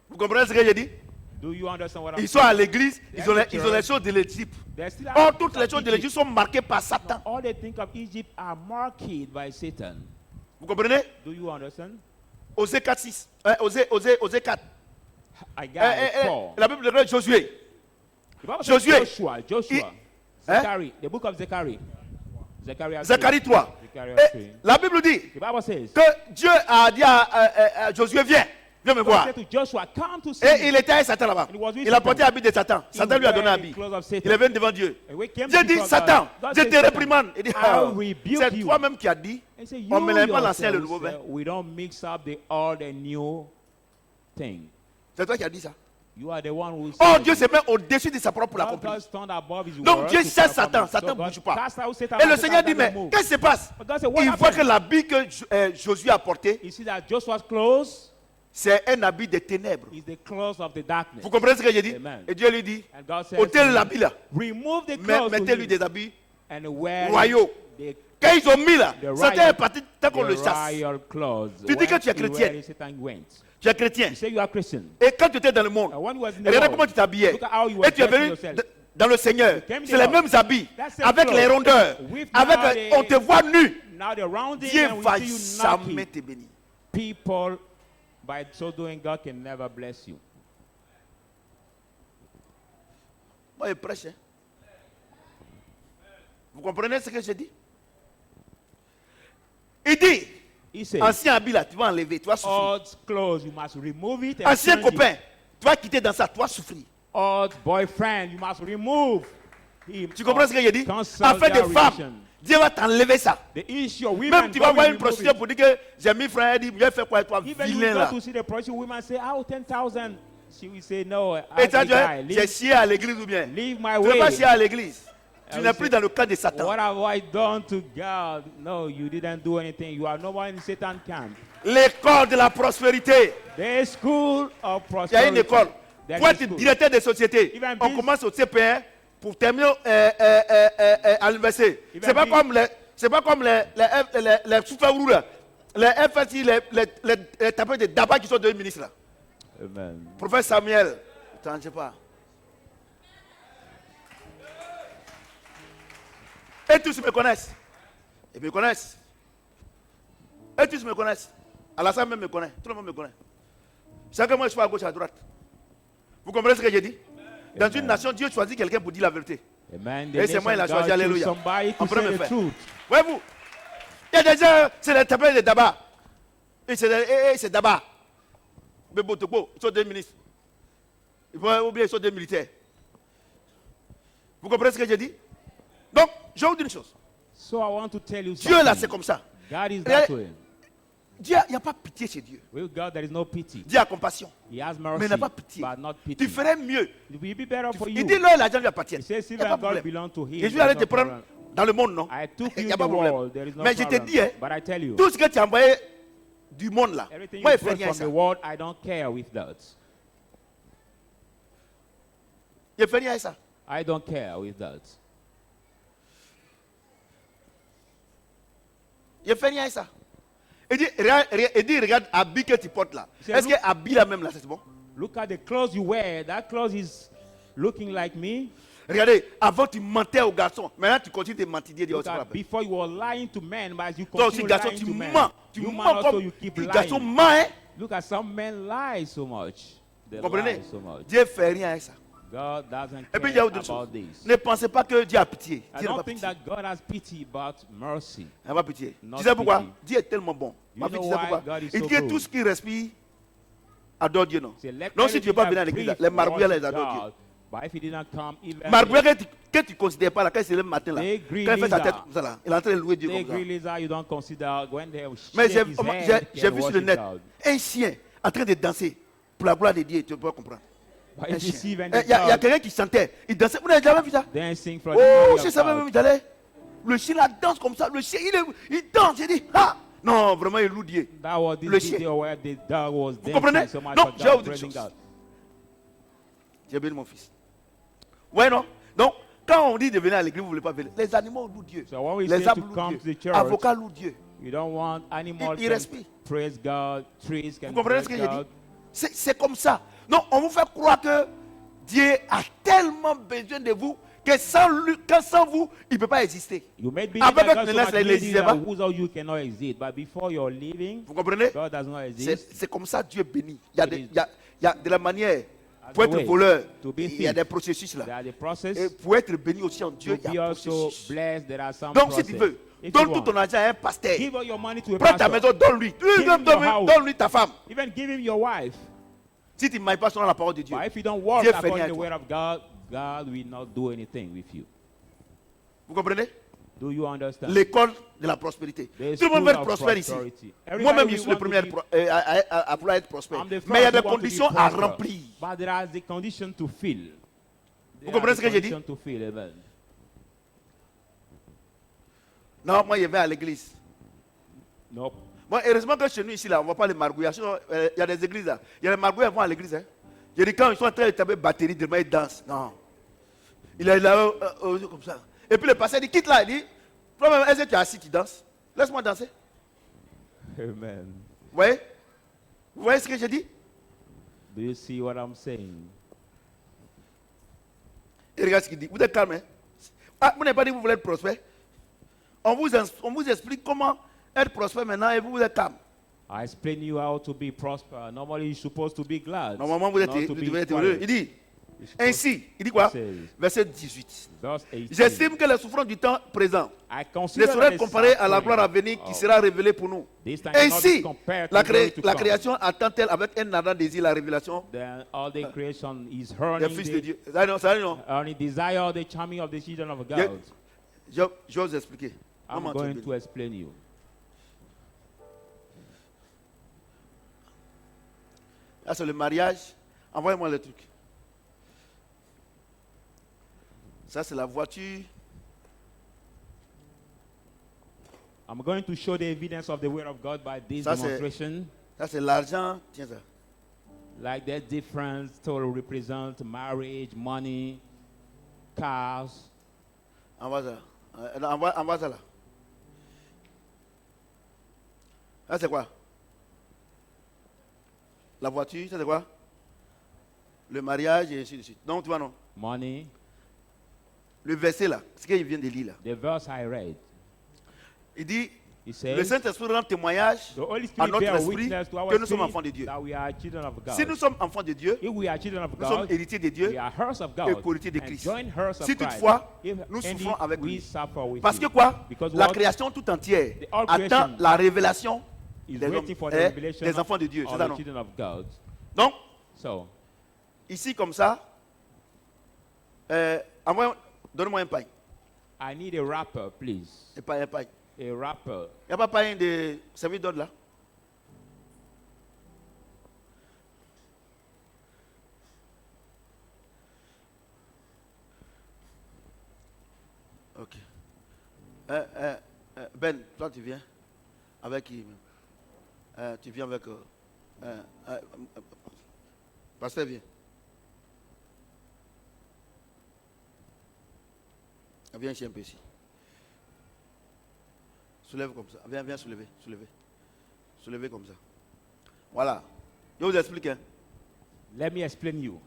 Vous comprenez ce que j'ai dit? Do you understand what I'm Ils sont à saying? l'église, ils ont les choses de l'Égypte. They're still Or, at toutes les choses de Egypt. l'Égypte sont marquées par Satan. All they think of Egypt are marked by Satan. Vous comprenez? Do you understand? Osée 4, 6. Osée 4. Haggai 4. La Bible déclare Josué. The Bible says Josué. Joshua. Zechariah. The book of Zechariah. Zechariah 3. Zacharie 3. Zechariah Et 3. la Bible dit The Bible says, que Dieu a dit à Josué, viens me God voir. said to Joshua, come to see Et me. il était avec Satan là-bas. And he was with Il a Satan. porté l'habit de Satan. Satan lui a donné wear l'habit. the clothes of Satan. Il est venu devant Dieu. And we came Dieu to dit, God. Satan, God je said, te Satan, réprimande. Il dit, I rebuke c'est you. toi-même qui as dit, And say, on you ne mélange pas l'ancien et le yourselves, nouveau vin. we don't mix up the old and new thing. C'est toi qui as dit ça. You are the one who Oh, said Dieu it. se met au-dessus de sa propre God accompli. does stand above his Donc word Dieu to chasse perform Satan, it. Satan So ne God bouge pas. cast out Satan, Et le but Seigneur dit, Satan mais doesn't move. qu'est-ce qui se passe? But God said, what Il voit que happened? l'habit que Josué a porté, You see that Joshua's clothes c'est un habit de ténèbres. is the clothes of the darkness. Vous comprenez ce que j'ai dit? Amen. Et Dieu lui dit, And God says, ôtez l'habit là, remove the clothes to mettez-lui him des habits and wear royaux. the Quand ils ont mis là, The Satan royal- est parti tant qu'on le chasse. royal clothes. Tu dis que When tu es he chrétien. wear it, Satan went. Tu es chrétien. You say you are Christian. Et quand tu étais dans le monde, And when he was in the regardez world, comment tu t'habillais. look at how you were Et tu es dressing venu yourself. dans le Seigneur. came C'est to les God. mêmes habits, That's the avec clothes. les rondeurs. With Avec, now the- on te voit nu. Now the rounding Dieu and we va see you jamais naked. te bénir. People, by so doing, God can never bless you. Moi, je prêche. Hein. Vous comprenez ce que je dis? Il dit, He says, ancien habit là, tu vas enlever, tu vas souffrir. old clothes, you must remove it. And Ancien change copain, it. tu vas quitter dans ça, tu vas souffrir. Old boyfriend, you must remove him. Tu comprends ce que je dis? Cancel Afin their de femmes, relation. Dieu va t'enlever ça. The issue of women, Même tu vas God voir will une remove prostituée it. pour dire que j'ai mis frère, elle dit, j'ai fait quoi toi, Even you vilain go là. to see the prostitute woman say, oh, 10,000. She will say, no, Et I tu as dit, die. j'ai chié à l'église ou bien? Leave my Tu n'es pas way. chié à l'église. Tu I n'es will plus say, dans le camp de Satan. What have I done to God? No, you didn't do anything. You are no more in Satan camp. L'école de la prospérité. The school of Il y a prosperity. une école. There's Pour a être school. directeur des sociétés, Even on this- commence au CPR pour terminer à l'université. Even C'est pas this- comme les sous-favourous là. Les FSI, les tapeurs de Daba qui sont devenus ministres là. Amen. Professeur Samuel. Attends, je sais pas. Et tous me connaissent. Ils me connaissent. Et tous me connaissent. Alassane même me connaît. Tout le monde me connaît. Chacun moi je suis à gauche, à droite. Vous comprenez ce que j'ai dit? Dans Amen. une nation, Dieu choisit quelqu'un pour dire la vérité. Amen. Et c'est moi, il a choisi, God chose alléluia. somebody to On pourrait say me the faire. truth. Voyez-vous? Il y a des gens, c'est les tapeurs de Daba. Et c'est Daba. Mais Botoko, ils sont des ministres. Ils vont oublier, ils sont des militaires. Vous comprenez ce que j'ai dit? Donc, je vais vous dire une chose. So I want to tell you Dieu là, something. c'est comme ça. God is Regardez, that way. Dieu, il n'y a pas pitié chez Dieu. With God, there is no pity. Dieu a compassion. He has Mais mercy, il n'a pas pitié. but not pity. Tu ferais mieux. It will be better for Il you. dit là, l'argent lui appartient. He says, Il even n'y a pas de God problème. belongs to him. Et je vais aller te there's no prendre problem. dans le monde, non? I took Il you n'y a in pas the de problème. world. There is no Mais je te problem. dis, hein, But I tell you, tout ce que tu as envoyé du monde là, everything moi, you je fais brought rien à from ça. the world, I don't care with that. Je fais rien à ça. I don't care with that. Je fais rien à ça. Il dit, regarde, habit que tu portes là. C'est Est-ce nous- que habit là même là, c'est bon? Look at the clothes you wear. That clothes is looking like me. Regardez, avant tu mentais aux garçons. Maintenant tu continues de mentir. Dire, oh, Look c'est pas la at, peine. before you were lying to men, but as you Toi aussi, continue garçon, lying tu to men, mens. Tu you man mens also comme you keep les garçons lying. mentent. Hein? Look at some men lie so much. They Vous comprenez? lie so much. Dieu ne fait rien avec ça. God doesn't Et puis il y a care autre chose. about this. Ne pensez pas que Dieu a pitié. I Dieu n'a don't pas think pitié. that God has pity, but mercy. Il n'a pas pitié. Not Tu sais pourquoi? pity. Dieu est tellement bon. You Ma fille, know tu sais why pourquoi? God is Il so dit que good? tout ce qui respire adore Dieu, non? Say, let Non, si tu ne veux pas venir à everything l'église, that les breathe marabouts les worship adorent Dieu. God. But if he didn't come, even Marabouts que tu ne considères pas là, quand il se lève le matin là, They quand il fait sa Lisa. tête comme ça là, il est en train de louer Dieu the comme ça. Griliza you don't consider when they Mais shake his head j'ai and vu sur le worship net God. un chien en train de danser pour la gloire de Dieu, tu ne peux pas comprendre. But Un if you chien. see when Il the y a dog quelqu'un qui chantait, il dansait. Vous n'avez jamais vu ça? dancing for Oh, the je glory savais of même, God. j'allais. Le chien là danse comme ça. Le chien, il danse. J'ai dit, ah! Non, vraiment, il loue Dieu. That was this Le chien. video where the dog was Vous comprenez? dancing so much Non, for j'ai God, autre praising chose. God. J'ai béni mon fils. Ouais, non? Donc, quand on dit de venir à l'église, vous ne voulez pas venir. Les animaux louent Dieu. So when we Les say arbres to louent come to Dieu. the church, Avocats louent Dieu. you don't want animals Il can respire. praise God, trees can Vous comprenez praise ce que j'ai God. dit? C'est comme ça. Non, on vous fait croire que Dieu a tellement besoin de vous que sans vous, il ne peut pas exister. You may believe Avec that votre God so menace, much là, il needs n'existait you pas. that without you cannot exist. But before you're living, Vous comprenez? God does not exist. C'est comme ça Dieu bénit. Il y a, It is- il y a de la manière. As Pour the être way voleur, to be il y a thief. des processus là. There are the process. Et pour être béni aussi en Dieu, To il be y a un also processus. blessed, there are some Donc si process. tu veux, If donne you tout want, ton argent à un pasteur. give all your money to a Prends ta pastor. maison, donne-lui. Give him your house. Donne-lui ta femme. Even give him your wife. Si tu ne mailles pas selon la parole de Dieu. But if you don't walk Dieu fait according rien to à the toi. word of God, God will not do anything with you. Vous comprenez? Do you understand? L'école de la prospérité. The Tout le monde school veut être of prospère ici. prosperity. Everybody Moi-même, will je suis le want to premier be- à vouloir être prospère. I'm the first Mais il y a who des want to be conditions à prosper. remplir. But there are the conditions to fill. Vous comprenez ce que j'ai dit? To fill, amen. Non, moi, je vais à l'église. Nope. Bon, heureusement que chez nous, ici, là, on ne voit pas les margouilles. Sinon, il y a des églises, là. Il y a les margouilles qui vont à l'église. Hein. Je dis, quand ils sont en train de taper batterie, ils dansent. Non. Il est là, comme ça. Et puis le pasteur dit, quitte là. Il dit, toi-même, est-ce que tu es assis, tu danses? Laisse-moi danser. Amen. Vous voyez? Vous voyez ce que j'ai dit? Do you see what I'm saying? Et regarde ce qu'il dit. Vous êtes calme, hein? Ah, vous n'avez pas dit que vous voulez être prospère? On vous explique comment être prospère maintenant et vous êtes calme. I explain you how to be prosper. Normally, you're supposed to be glad. Normalement, vous not to be devez être quiet. heureux. Il dit, You're supposed- ainsi, il dit quoi? It says, Verset 18. verse 18. J'estime que les souffrances du temps présent I ne consider that sauraient the comparer à la suffering gloire à venir qui of sera révélée pour nous. this time cannot be Ainsi, compared to la, the glory to la come. création attend-elle avec un ardent désir la révélation Then all the creation is des hurling fils de the, Dieu. Ça, non, ça, non. only desire the charming of the children of Je- God. Je vais vous expliquer. I'm Maman, going tu es to explain you. Là, c'est le mariage. Envoyez-moi le truc. Ça, c'est la voiture. I'm going to show the evidence of the word of God by this Ça, c'est- demonstration. Ça, c'est l'argent. Tiens ça. Like that difference total represent marriage, money, cars. Envoie ça. Envoie ça là. Ça, c'est quoi? La voiture, ça, c'est quoi? Le mariage et ainsi de suite. Donc, tu vois, non? Money. Le verset là, ce qu'il vient de lire là. The verse I read. Il dit, It le says, Saint-Esprit rend témoignage the Holy à Spirit notre bear esprit witness to our que nous sommes spirit enfants de Dieu. that we are children of God. Si nous sommes enfants de Dieu, If we are children of nous sommes God, héritiers de Dieu we are heirs of et God co-héritiers de and Christ. joint heirs of Si Christ. toutefois, If nous indeed souffrons avec we lui. suffer with Parce que you. quoi? Because La what? création tout entière The whole attend creation la révélation is des, hommes, waiting for the et revelation des enfants de Dieu. C'est of ça, the non? children of God. Donc, So, ici comme ça, donne-moi un pain. I need a wrapper, please. Un pain, un pain. A wrapper. Il n'y a pas pain de service d'ordre là? Ok. Ben, toi tu viens avec qui? Tu viens avec... Pasteur, viens. Viens ici un peu ici. Soulève comme ça. Viens soulever. Soulevez comme ça. Voilà. Je vous explique. Hein. Let me explain you.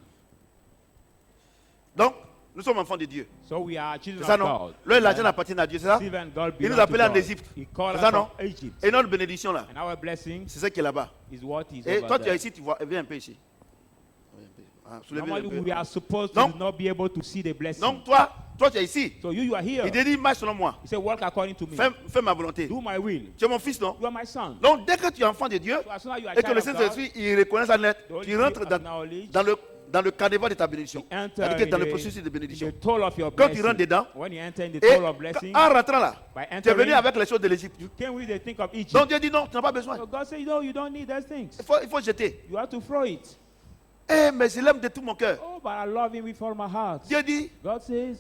Donc, Nous sommes enfants de Dieu. So we are C'est children ça, of non? God. L'argent appartient à Dieu, c'est ça? Silver and gold Il nous belong to appelait en God. Égypte. He called C'est ça, us non? from Egypt. Et notre bénédiction là, And our blessing c'est ce qui est là-bas. is what is Et over toi, tu es there. ici, tu vois, viens un peu ici. Ah, soulève un Normally, peu. we are supposed Donc- to not be able to see the blessing. Donc toi tu es ici. So you are here. Il te dit, marche selon moi. He said, work according to me. Fais ma volonté. Do my will. Tu es mon fils, non? You are my son. Donc dès que tu es enfant de Dieu So as soon as you are et que le child of God, Saint-Esprit il reconnaît sa lettre, the Holy tu rentres Spirit acknowledge, dans le carnaval de ta bénédiction. enter C'est-à-dire que dans le in processus de the bénédiction. toll of your Quand tu blessing. rentres dedans, When you enter in the Et toll of blessing, en rentrant là, by tu es venu entering, avec les choses de l'Égypte. you came with the think of Egypt. Donc Dieu dit non, tu n'as pas besoin. So God said, you don't need those things. Il faut jeter. You have to throw it. Eh, mais je l'aime de tout mon cœur. Oh, but I love him with all my heart. Dieu dit, God says,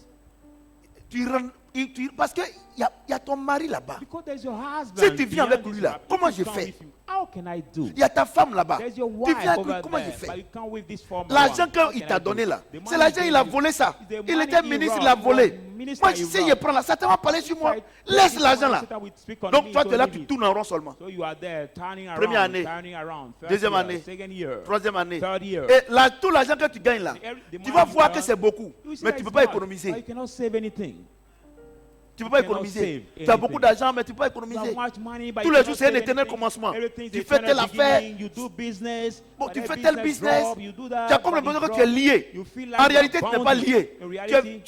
parce qu'il y a ton mari là-bas. because there's your husband. Si tu viens behind avec this lui là, rap, comment if you je come fais? with him, how can I do? Il y a ta femme là-bas. There's your Tu wife viens avec lui, over comment je there, fais? but you come with this former L'argent one. qu'il How t'a can I donné do? là, The c'est money l'argent, he il a gave volé you, ça. is the Il money était he ministre, robbed. il a volé. He was minister, Moi, he si il robbed. prend là, Satan va parler sur moi. If I Laisse take l'argent it, là. Satan will speak on Donc me, toi, so tu es là, leave tu it. tournes en rond seulement. So you are there, turning around, Première année. turning around. First Deuxième year, année. second year, Troisième année. third year. Et là, tout l'argent que tu gagnes là, The tu vas money voir you que earn, c'est beaucoup. you see Mais that tu ne peux it's pas much, but économiser. you cannot save anything. Tu ne peux pas You cannot économiser. save Tu as beaucoup anything. d'argent, mais tu ne peux pas You have économiser. much money, but Tous you les cannot jours, c'est un save éternel anything. commencement. Everything is Tu fais eternal telle affaire. beginning, you do business, Bon, tu but fais that tel business. drop, you do that, Tu as comme but l'impression it que tu es drop. lié. You feel like En you réalité, are tu n'es pas bound. lié. In Tu reality,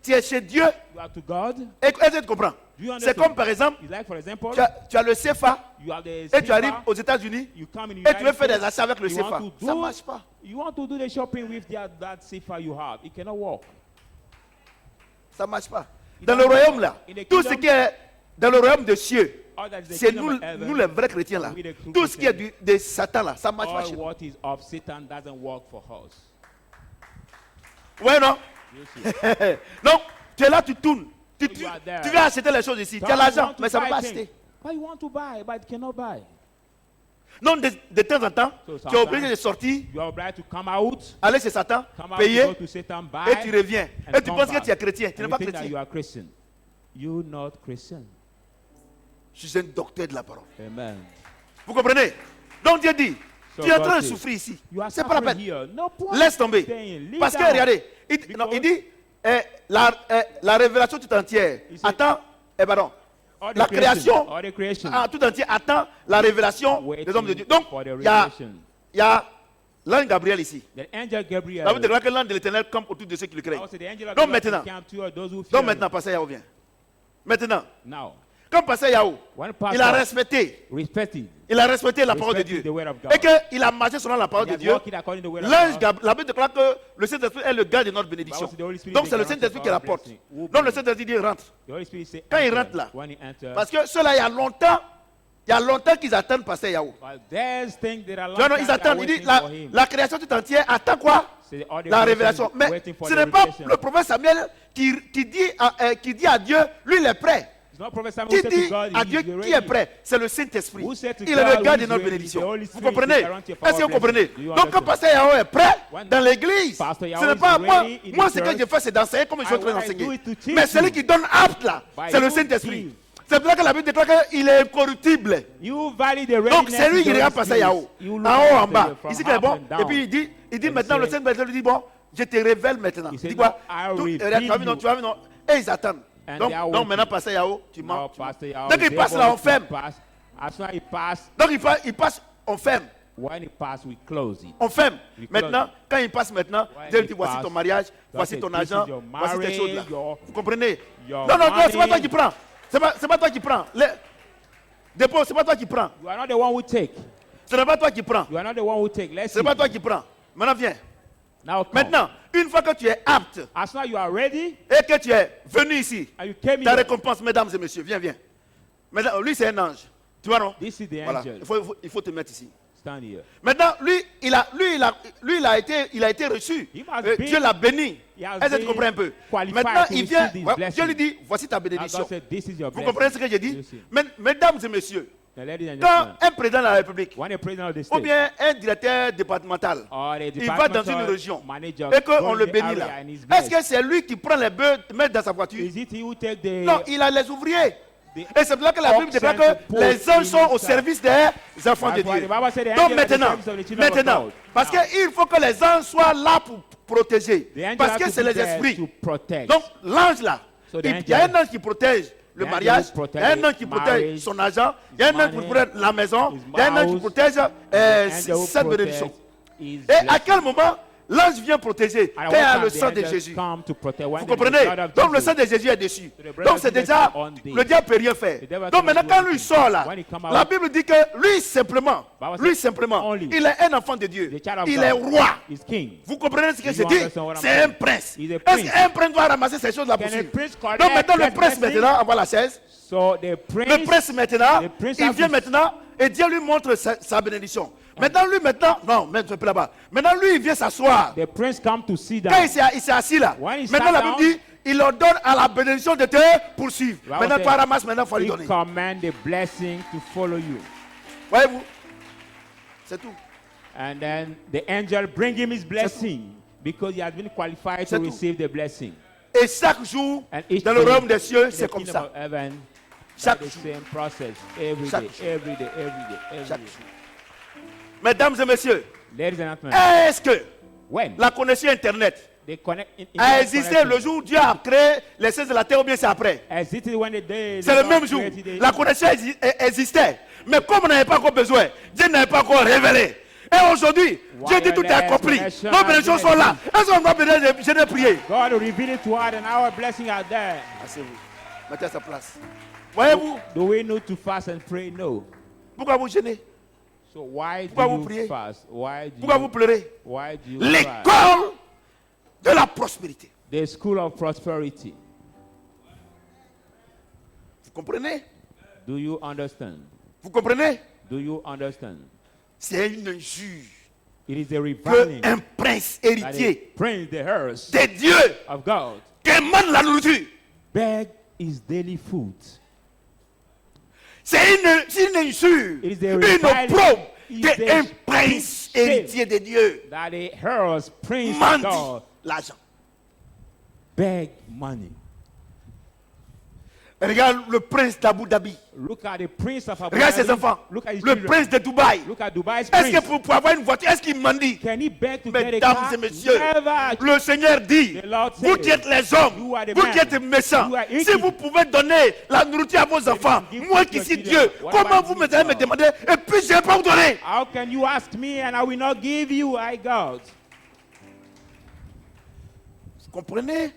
tu es chez Dieu. you are to God. Et est-ce que tu comprends? Do you C'est understand? comme par exemple, It's like, for example, tu as le CFA you are the et tu CFA, arrives aux États-Unis you come in et tu veux United faire des States, achats avec le you CFA. want to Ça ne do- marche pas. You want to do the shopping with that CFA you have. It cannot work. Ça ne marche pas. Dans le royaume là, tout ce qui est dans le royaume des cieux, All that is the c'est kingdom of heaven, nous les vrais chrétiens là. we the true Tout ce qui est Christians. de Satan là, ça ne marche pas all chez nous. what is of Satan doesn't work for us. Ouais, non? You see. Donc, tu es là, tu tournes. Tu You are there. viens acheter les choses ici. Tu as Some l'argent, want to mais ça ne buy peut pas things, acheter. But you want to buy, but it cannot buy. Donc, de temps en temps, So tu es obligé sometimes de sortir, you are obliged to come out, aller chez Satan, come out, payer, go to Satan, buy, et tu reviens. and Et tu come penses que back. tu es chrétien. Tu n'es And pas you think that you chrétien. are Christian. You not Christian. Je suis un docteur de la parole. Amen. Vous comprenez? Donc Dieu dit, So tu es en God train de says, souffrir ici. You are C'est pas la suffering peine. here. No point Laisse tomber. staying. Leave Parce que down. regardez, il Because- dit, la révélation tout entière He said- attend, pardon, All the la création all the creation. tout entier attend la révélation Waiting des hommes de Dieu. Donc, for the il y a revelation. l'ange Gabriel ici. The angel Gabriel. Ça veut dire que l'ange de l'éternel campe autour de ceux qui le craignent. Also, the angel of Donc God maintenant- camp to those who fear Donc him. maintenant, Pasteur Yahoo vient. Maintenant, Now, comme Pasteur Yahoo, when il a pastor respecté respected, Il a respecté la parole de respected Dieu. the word of God. Et qu'il a marché selon la parole he de has Dieu. walked according to the word of L'ange God. Gabriel, la Bible déclare que le Saint-Esprit est le gars de notre bénédiction. Bible says the Holy Spirit Donc is c'est le the guarantee Saint-Esprit of qui our rapporte. blessing. Who Donc le brings? Saint-Esprit dit rentre. The Holy Spirit say, Quand il enter. rentre là, When he enters, parce que ceux-là, il y a longtemps qu'ils attendent Pasteur Yahoo. well, there's things that are Tu vois, non, long ils time attendent. Il dit waiting for him. la création tout entière attend quoi? Say, all the La creation révélation. is Mais waiting for ce the n'est pas revelation. le prophète Samuel qui dit à Dieu, lui il est prêt. It's not Prophet Samuel Qui who said to dit God, à he Dieu is qui ready. est prêt? C'est le Saint-Esprit. Who said to Il est le God gars who de is notre ready? bénédiction. The Holy Vous Spirit is comprenez? the guarantee of Est-ce que our vous comprenez? blessing. Do you Donc quand understand? Pasteur Yahoo est prêt When dans l'église, Pastor ce Yahoo n'est is pas moi. ready in Moi, the ce que church, je fais, c'est d'enseigner comme je suis en train what I do d'enseigner. is to teach Mais celui you. qui donne apte là, By c'est le you Saint-Esprit. give. C'est pour ça que la Bible déclare qu'il est incorruptible. you value the Donc readiness c'est lui of qui the regarde Holy Pasteur Yahoo. Spirit. You En look haut, en at bas. it from Ici, il est up bon. and down. Et puis il dit And maintenant, he le said- Saint-Esprit lui dit bon, je te révèle maintenant. He Il said, dit quoi? "Now I Tout- reveal regarde, tu as vu, non, you." tu as vu, non. Et ils attendent. And Donc they are donc waiting. maintenant, Pasteur Yahoo, tu Now, mens. Pastor Yahoo Donc is il passe able là, on to ferme. pass. As soon as he pass, Donc il passe, on ferme. when he pass, we close it. On ferme. We Maintenant, close. quand il passe maintenant, When Dieu he lui dit voici pass, ton mariage, God voici said, ton "This is argent, your voici tes marriage, choses-là. your- Vous comprenez? your Non, non, non, c'est pas money. toi qui prends. C'est pas toi qui prends. Dépôt, c'est pas toi qui prends. You are not the one who take. Ce n'est pas toi qui prends. You are not the one who take. Let's Ce see. n'est pas toi qui prends. Maintenant, viens. Now come. Maintenant, une fois que tu es apte As soon as you are ready, et que tu es venu ici, and you came ta here, récompense, mesdames et messieurs, viens, viens. Maintenant, lui, c'est un ange. Tu vois, non? this is the Voilà. angel. Il faut te mettre ici. Stand here. Maintenant, lui, il a été reçu. He must be- Dieu l'a béni. He has Est-ce que tu been comprends un peu? qualified Maintenant, to il vient. receive this Ouais, blessing. Dieu lui dit, voici ta And bénédiction. God said, this is your Vous blessing. comprenez ce que j'ai dit? You see. Mesdames et messieurs, Now, ladies and quand gentlemen, un président de la République when a president of the ou state bien un directeur départemental, or a il va dans une departmental région manager et qu'on go le in the bénit area là, and he's est-ce blessed, que c'est lui qui prend les bœufs, met dans sa voiture? is it he who take the Non, il a les ouvriers. Et c'est pour ça que la Bible déclare que les anges sont au service des enfants de Dieu. Donc maintenant, parce qu'il faut que les anges soient là pour protéger. Parce que c'est les esprits. Donc l'ange là, il y a un ange qui protège le mariage, il y a un ange qui protège son argent, il y a un ange qui protège la maison, il y a un ange qui protège cette bénédiction. Et à quel moment l'ange vient protéger quand il y a le sang de Jésus? Vous comprenez? Donc le sang de Jésus est dessus. Donc c'est déjà, le diable ne peut rien faire. Donc maintenant quand lui sort là, la Bible dit que lui simplement, il est un enfant de Dieu. Il est roi. Vous comprenez ce que je dis? C'est un prince. Est-ce qu'un prince doit ramasser ces choses là pour suivre? Donc maintenant le prince maintenant envoie la chaise. Le prince maintenant, il vient maintenant et Dieu lui montre sa bénédiction. Maintenant, non, mais un peu là-bas. Maintenant, lui, il vient s'asseoir. The prince come to sit down. Quand il s'est assis là, maintenant la Bible dit, il leur donne à la bénédiction de te poursuivre. Maintenant, toi ramasses, maintenant, il faut lui donner. He command the blessing to follow you. Voyez-vous? C'est tout. And then the angel bring him his blessing because he has been qualified to receive the blessing. Et chaque jour, dans le royaume des cieux, c'est comme ça. Chaque jour. Same process. Every day. Mesdames et messieurs, Ladies and gentlemen, est-ce que la connexion Internet a existé le jour où Dieu a créé les cieux de la terre ou bien c'est après? C'est le même jour. La connexion existait. Mais comme on n'avait pas encore besoin, Dieu n'avait pas encore révélé. Et aujourd'hui, Dieu dit tout est accompli. Nos bénédictions sont là. Est-ce qu'on doit je prier? God will reveal it to us and our blessings are there. Asseyez-vous. Mettez à sa place. Voyez-vous? Do we need to fast and pray? No. Pourquoi vous gênez? So why Pourquoi do vous you priez? fast? Pourquoi vous pleurez? Why do you L'école de la prospérité. The school of prosperity. Vous comprenez? Do you understand? Vous comprenez? Do you understand? C'est une injure It is a reviling qu'un prince that héritier a prince, the heirs des dieux of God, demande la nourriture. beg his daily food. C'est une injure, It is a une reviling. probe It is qu'un a prince shame héritier des dieux that the heirs, prince of mendie God, l'argent. beg money. Regarde le prince d'Abu Dhabi. Look at the prince of Abu Regarde ses Dhabi. enfants. Look at his Le children. prince de Dubaï. Look at Dubai's Est-ce que prince. pour avoir une voiture, est-ce qu'il mendie? Can he beg to get a Mesdames car? et messieurs, Never. le Seigneur dit, The Lord vous said, qui êtes les hommes, you are the vous man. qui êtes méchants, You are si wicked. vous pouvez donner la nourriture à vos enfants, give moi to qui your suis children, Dieu, what comment about vous you, me allez me God? demander et puis je ne vais pas vous donner? How can you ask me and I will not give you, I God? Vous comprenez?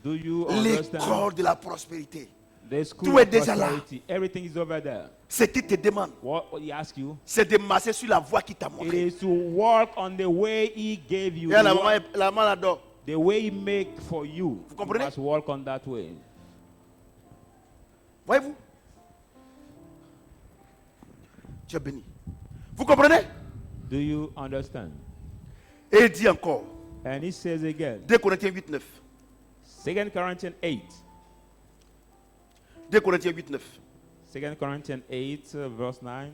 Do you understand? L'école de la prospérité. The school Tout est of déjà là. prosperity. Everything is over there. Ce qu'il te demande, What he asks you, c'est de marcher sur la voie qu'il t'a it montrée. is to walk on the way he gave you. Et la The maman l'adore. The way he make for you. Vous comprenez? You must walk on that way. Voyez-vous? Tu es béni. Vous comprenez? Do you understand? Et il dit encore, And he says again, 2 Corinthiens 8, 9. 2 Corinthians 8. 2 Corinthiens 8, 9. 2 Corinthians 8, verse 9.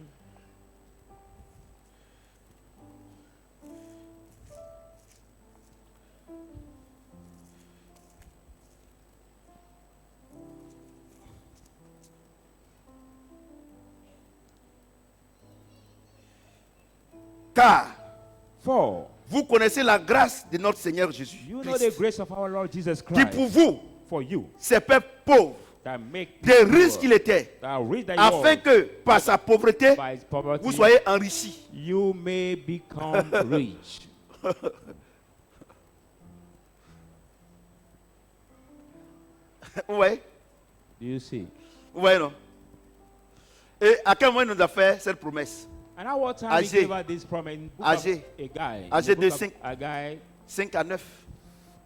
Car For vous connaissez la grâce de notre Seigneur Jésus, you know the grace of our Lord Jesus qui Christ pour vous, for you ces peuples pauvres, that make des people riches qu'il était, that rich that you afin are, que par sa pauvreté, by his poverty, vous soyez enrichis. you may become rich. Vous voyez? Do you see? Vous voyez, non? Et à quel moment il nous a fait cette promesse? And at what time he Agé. gave us this promise? In book Agé. of a guy. in Agé the de book of 5. a guy. 5 à 9.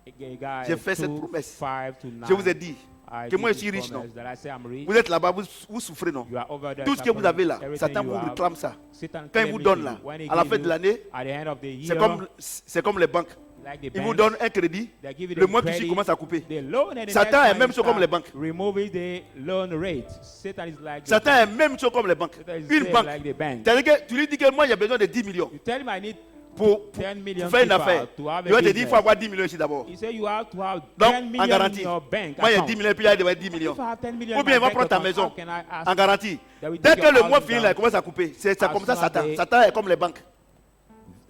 A guy. J'ai fait cette 2, promesse. 5 to 9. Je vous ai dit I que moi je did suis this riche, non? promise that I say I'm rich. Vous êtes là-bas, vous souffrez, non? You are over there Tout ce que vous suffering. avez là, Everything Satan you vous have, réclame ça. Satan Quand il claim vous it donne to là, you. When he à la give fin de you, l'année, at the end of the year, c'est comme les banques. like the Il vous banks, donne un crédit, they give you le the mois qui suit credit, commence à couper. the loan, and the Satan next est time même you chose comme les start banques. removing the loan rate. Satan is like Satan est même chose comme les banques. Satan is Une same banque. like the bank. C'est-à-dire que tu lui dis que moi j'ai besoin de 10 millions. You tell him I need 10 pour million faire une people affaire. to have Il va a te dire, il faut business. avoir 10 millions ici d'abord. He said you have to have 10 Donc, en million in garantie. your bank Moi, il y a account. 10 millions, puis il y a 10 millions. If I have 10 million Ou in bien, my il va bank prendre ta account, maison how can I ask en garantie. that we Dès take que your le mois house finit, down? là, il commence à couper. C'est As comme ça, soon as Satan. they- Satan est comme les banques.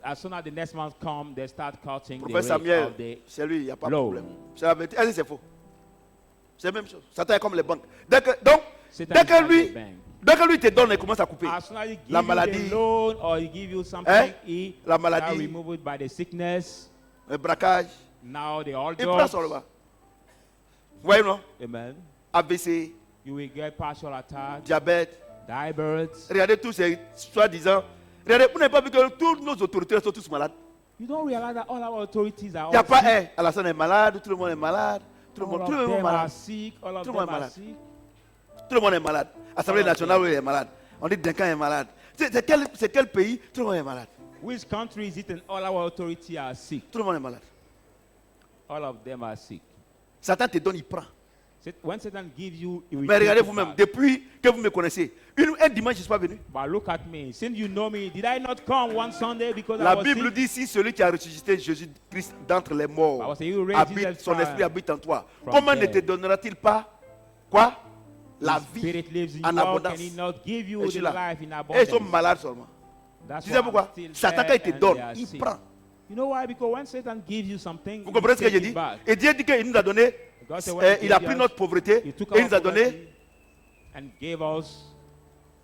As soon as the next month comes, they start cutting the Professeur rate Samuel, of the c'est lui, il n'y a pas de loan. problème. C'est la vérité. Est-ce que c'est faux? C'est la même chose. Satan est comme les banques. Donc, Satan dès is like que lui, the bank. dès que lui te donne, il commence à couper. As soon as he La give maladie, you the loan or he give you something, Hein? he La now maladie, remove it by the sickness. le braquage, Now the all il prend jobs. son repas. Vous voyez, non? Amen. AVC, You will get partial attack, diabète. diabetes. Regardez tous ces soi-disant. Regardez, vous n'avez pas vu que toutes nos autorités sont tous malades. You don't realize that all our authorities are Il n'y a all pas sick. un. Alassane est malade, tout le monde est malade. Tout le All monde, of tout le monde est them are malade. sick. All of Tout le them monde est are malade. sick. Tout le monde est malade. Assemblée All of nationale, them. oui, il est malade. On dit Duncan est malade. C'est quel pays? Tout le monde est malade. Which country is it and all our authorities are sick? Tout le monde est malade. All of them are sick. Satan te donne, il prend. When Satan gives you, he will Mais regardez take it vous-même, back. depuis que vous me connaissez, un dimanche, je ne suis pas venu. But look at me. Since you know me, did I not come one Sunday because I La was Bible sick? dit si celui qui a ressuscité Jésus-Christ d'entre les morts Bible says, "You raised Jesus son from- esprit habite en toi. from Comment ne dead. te donnera-t-il pas quoi? La His vie Spirit lives in en you. How abondance. can he not give you Et je the suis là. life in Et ils abundance? sont malades seulement. That's Tu why sais I'm pourquoi? still Satan, there quand il te and donne, they are il sick. prend. You know why? Because when Satan gives you something, Vous he comprenez ce que takes j'ai it dit? back. Et Dieu dit qu'il nous a donné, God said, when he il a gave pris us, notre pauvreté he took et il our nous a donné, poverty and gave us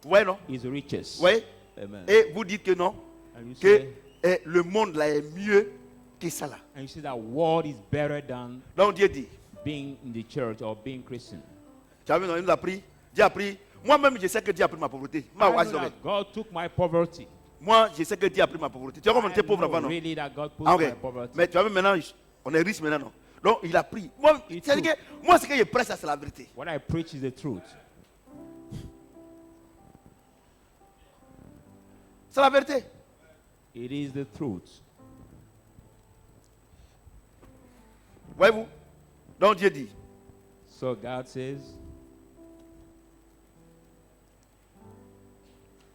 vous voyez non? his riches. Vous voyez? Amen. Et vous dites que non, And you que say, le monde là est mieux que ça là. and you say that world is better than Donc Dieu dit, being in the church or being Christian. tu as vu, non, il nous a pris, Dieu a pris, moi-même je sais que Dieu a pris ma pauvreté. I know that God took my poverty. Moi je sais que Dieu a pris ma pauvreté. Tu vois comme on I était pauvre know avant, non? really that God put Ah, ok. my poverty. Mais tu vois maintenant, on est riche maintenant, non? Donc il a pris. Moi, Il c'est-à-dire que moi ce que je prêche, ça c'est la vérité. What I preach is the truth. C'est la vérité. It is the truth. Voyez-vous? Donc Dieu dit, So God says,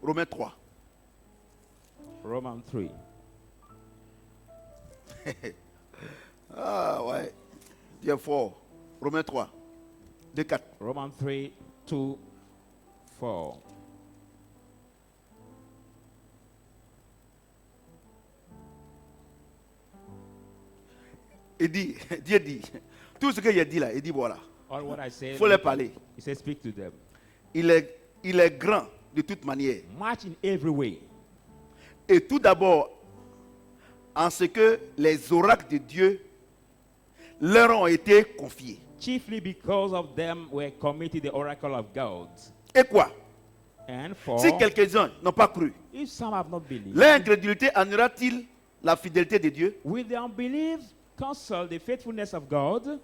Romains 3. Romans 3. Ah ouais. Dieu est fort. Romains 3. 2, 4. Romans 3, 2, 4. Il dit, Dieu dit, tout ce que j'ai dit là, il dit voilà, All what I said, il faut leur parler. he said, speak to them. Il est grand de toute manière. Much in every way. Et tout d'abord, en ce que les oracles de Dieu leur ont été confiés. Chiefly because of them were committed the oracle of God. Et quoi? And for, Si quelques-uns n'ont pas cru, if some have not believed, l'incrédulité annulera-t-il la fidélité de Dieu? will the unbelief cancel the faithfulness of God?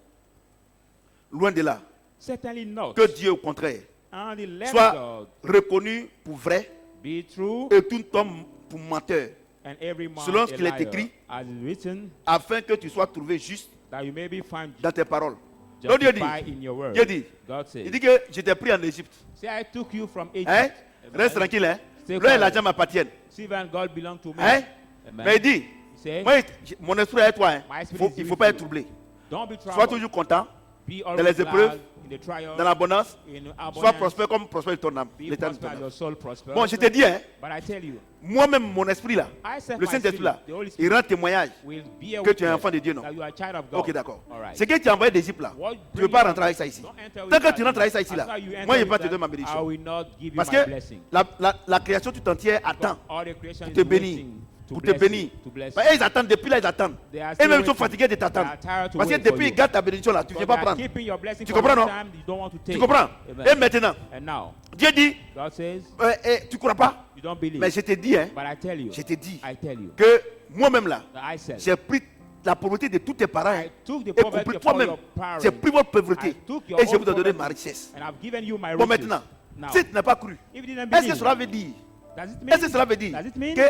Loin de là. Certainly not. Que Dieu, au contraire, And the let soit God reconnu pour vrai be true et tout homme pour menteur, and every man selon a ce qu'il est liar, écrit, as is written, afin que tu sois trouvé juste that you may be found dans tes paroles. Donc Dieu dit, justified in your word. Dieu dit, God says, il dit que je t'ai pris en Égypte. say I took you from Egypt. Hein? Amen. Reste tranquille, hein? Stay L'heure et quiet. l'argent m'appartiennent. Silver and gold belong to me. Hein? Amen. Mais il dit, He said, moi, mon esprit est avec toi. Hein? My spirit is Il ne faut with pas you. être troublé. don't be Sois troubled. toujours content, Be dans always les épreuves, glad in the trial, dans l'abondance. in Sois abundance. prospère comme prospère ton âme. Be l'éternel prosper, ton âme. your soul prosper. Bon, je te dis, hein, But I tell you, moi-même, mon esprit là, I said le my Saint-Esprit spirit, là, the Holy il Spirit, rend témoignage will be a que tu es witness enfant de Dieu, non? that you are a child of God. Ok, d'accord. All right. C'est que tu as envoyé d'Égypte là. What Tu ne bring veux pas you rentrer avec ça ici. Don't enter with Tant que that. tu rentres avec ça ici As là, far as you enter moi je ne vais with pas te that, donner ma I bénédiction. will not give you Parce my que blessing. la création tout entière attend All the creation pour is te bénir. waiting to Pour te bless bénir. you, to bless Bah, you. ils attendent, depuis là ils attendent. They are Et still même ils sont waiting. fatigués de They t'attendre. are tired to Parce que wait for depuis you. ils gardent ta bénédiction là, tu ne viens Because pas they are prendre. keeping your blessing Tu for comprends, a long non? time, you don't want to take. Tu comprends? Amen. Et maintenant, And now, Dieu dit, God says, tu ne crois pas? you don't believe. Mais je te dis, hein, But I tell you, je te dis I tell you, que moi-même là, that I said, j'ai pris la pauvreté de tous tes parents I took the et poverty compris of all toi-même. your parents. J'ai pris votre I pauvreté took your et je own vous ai donné poverty, ma richesse. and I've given you my Bon, riches. maintenant, Now, si tu n'as pas cru, if you didn't est-ce que believe, cela veut dire, does it est-ce que mean cela veut dire does it mean que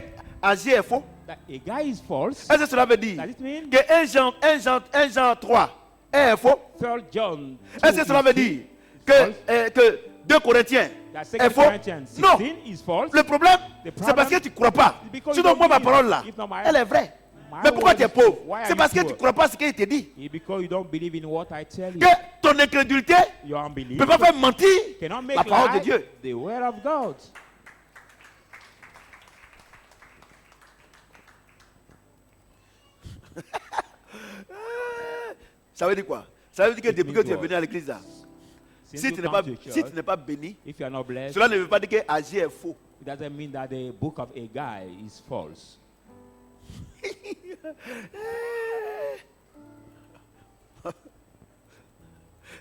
Agir est faux? that a guy is false? Est-ce que cela veut dire Does it mean que 1 Jean 3 est faux? 3 John 2 Est-ce que cela veut dire false? que 2 Corinthiens that est 2 faux. Corinthians Non. 16 is false. Le problème, The c'est parce que problem tu ne crois pas. is because Sinon, you moi, don't ma believe. parole là, If not my- elle est vraie. my Mais pourquoi word tu es is true. pauvre? Why are C'est you parce que tu poor? ne crois pas ce qu'il te dit. It's because you don't believe in what I tell you. Que ton incrédulité Your ne unbelief peut pas faire mentir cannot make la parole de lie Dieu. the word of God. Ça veut dire quoi? Ça veut dire que It depuis que means tu es what? venu à l'église là, Since si you tu n'es come pas, to si church, tu n'es pas béni, if you are not blessed, cela ne veut pas dire que Agir est faux. it doesn't mean that the book of Haggai is false.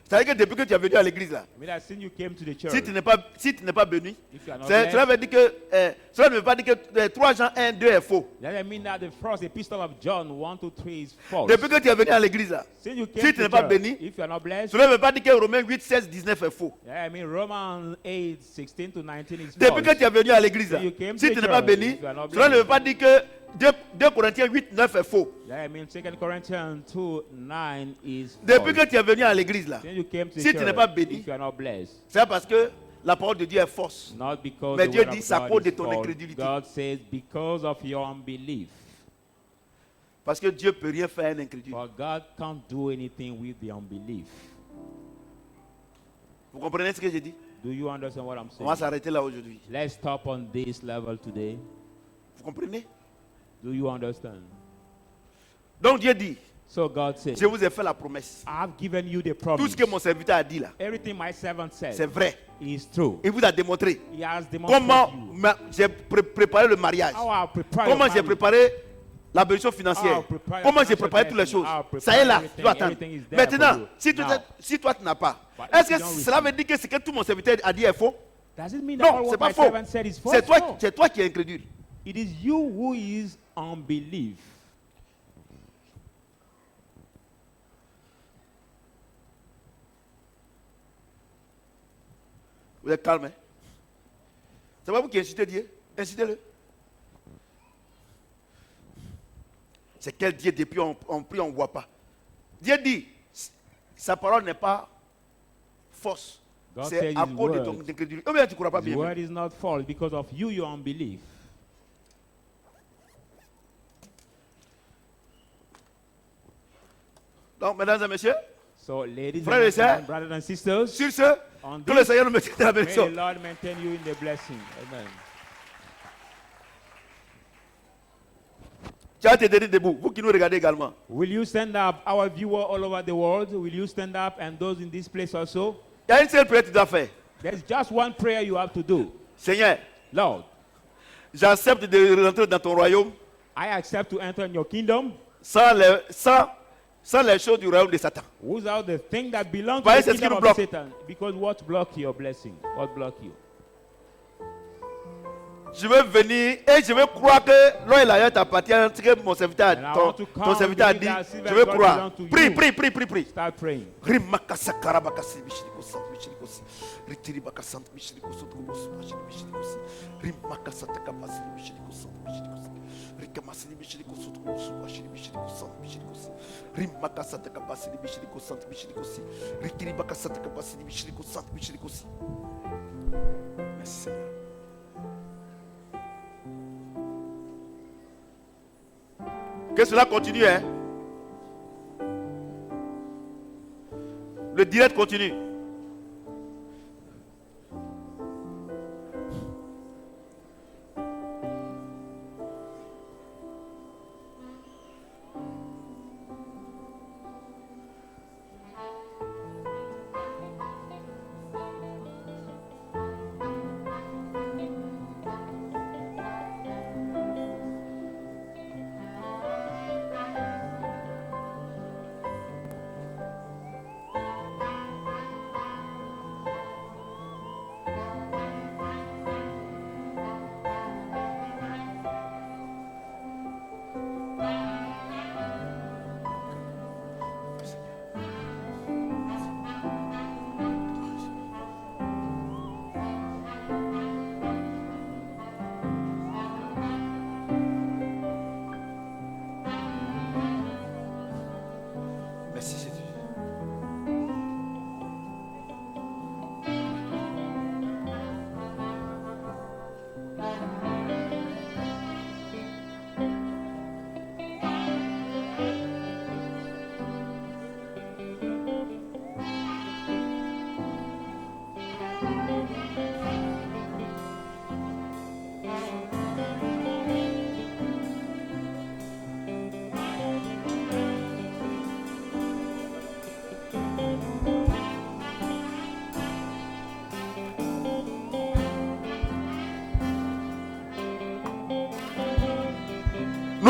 Ça veut dire que depuis que tu es venu à l'église là, I mean that since you came to the church, si tu n'es pas béni, if you are not cela blessed, veut dire que cela ne veut pas dire que 3 Jean 1, 2 est faux. it doesn't mean that the first epistle of John 1 to 3 is false. Depuis que tu es venu à l'église là, Since you came si tu to n'es pas church, béni, if you are not blessed, cela ne veut pas dire que Romains 8, 16, 19 est faux. I mean Romans 8, 16 to 19 is Depuis false. que tu es venu à l'église là, So you came si to tu n'es pas church, béni, if you are not cela ne veut blessed. pas dire que 2 Corinthiens 8, 9 est faux. I mean 2 Corinthians 2, 9 is Depuis false. que tu es venu à l'église là, Since you came to the si tu church, n'es pas béni, if you are not blessed, c'est parce que la parole de Dieu est fausse. not because Mais the Dieu word dit, of c'est à God cause de is ton false. incrédulité. God says because of your unbelief. Parce que Dieu ne peut rien faire à un incrédule. For God can't do anything with the unbelief. Vous comprenez ce que j'ai dit? Do you understand what I'm On va saying? s'arrêter là aujourd'hui. Let's stop on this level today. Vous comprenez? Do you understand? Donc Dieu dit, So God says, je vous ai fait la promesse. I've given you the Tout promise. ce que mon serviteur a dit là, Everything my servant c'est said vrai. is true. Il vous a démontré He has demonstrated comment you. j'ai préparé le mariage. How I prepare Comment your j'ai marriage. préparé la bénédiction financière. How I prepare Comment j'ai financial préparé toutes les blessing. choses. How I prepare Ça y est là, everything. tu dois attendre. Everything is there for Maintenant, you. si toi tu n'as pas, But est-ce if you que don't cela receive- veut dire que ce que tout mon serviteur a dit est faux? Does it mean that all Non, c'est what pas my faux. servant said is false? No. C'est toi qui es incrédule. It is you who is unbelief. Vous êtes calme, hein? C'est pas vous qui incitez Dieu. Incitez-le. C'est quel Dieu depuis on prie, on ne voit pas. Dieu dit, sa parole n'est pas fausse. God C'est said à his cause de word. ton incrédulité. Ou bien tu ne crois pas His bien. word is not false because of you, your unbelief. Donc, mesdames et messieurs, So, ladies Frères et and sœurs, gentlemen, brothers and sisters, sur ce, on que le this, Seigneur nous mette dans la may the bénédiction. Lord maintain you in the blessing. Amen. Tu as te tenir debout. Vous qui nous regardez également. Will you stand up, our viewer all over the world? Will you stand up and those in this place also? Il y a une seule prière que tu dois faire. There's just one prayer you have to do. Seigneur, Lord, j'accepte de rentrer dans ton royaume I accept to enter in your kingdom sans les choses du royaume de Satan. without the thing that belongs Voyez, to c'est the ce qui kingdom nous of bloque. Satan. Because what block your blessing? What block you? Je veux venir et je veux croire que l'or et l'argent t'appartiennent, ce que mon serviteur, And I want to come ton serviteur a believe dit. that silver Je veux and gold croire. belong to Prie, you. prie, prie, prie, prie. Start praying. Rimakasa karabakasi mishirikosa mishirikosi. Ritiribakasa mishirikosa tukubosu mishirikosi. Rimakasa takapasi mishirikosa mishirikosi. Rikamasi mishirikosa tukubosu mishirikosa mishirikosi. Rimakasa takapasi mishirikosa mishirikosi. Ritiribakasa takapasi mishirikosa mishirikosi. Merci Seigneur. Que cela continue, hein? Le direct continue.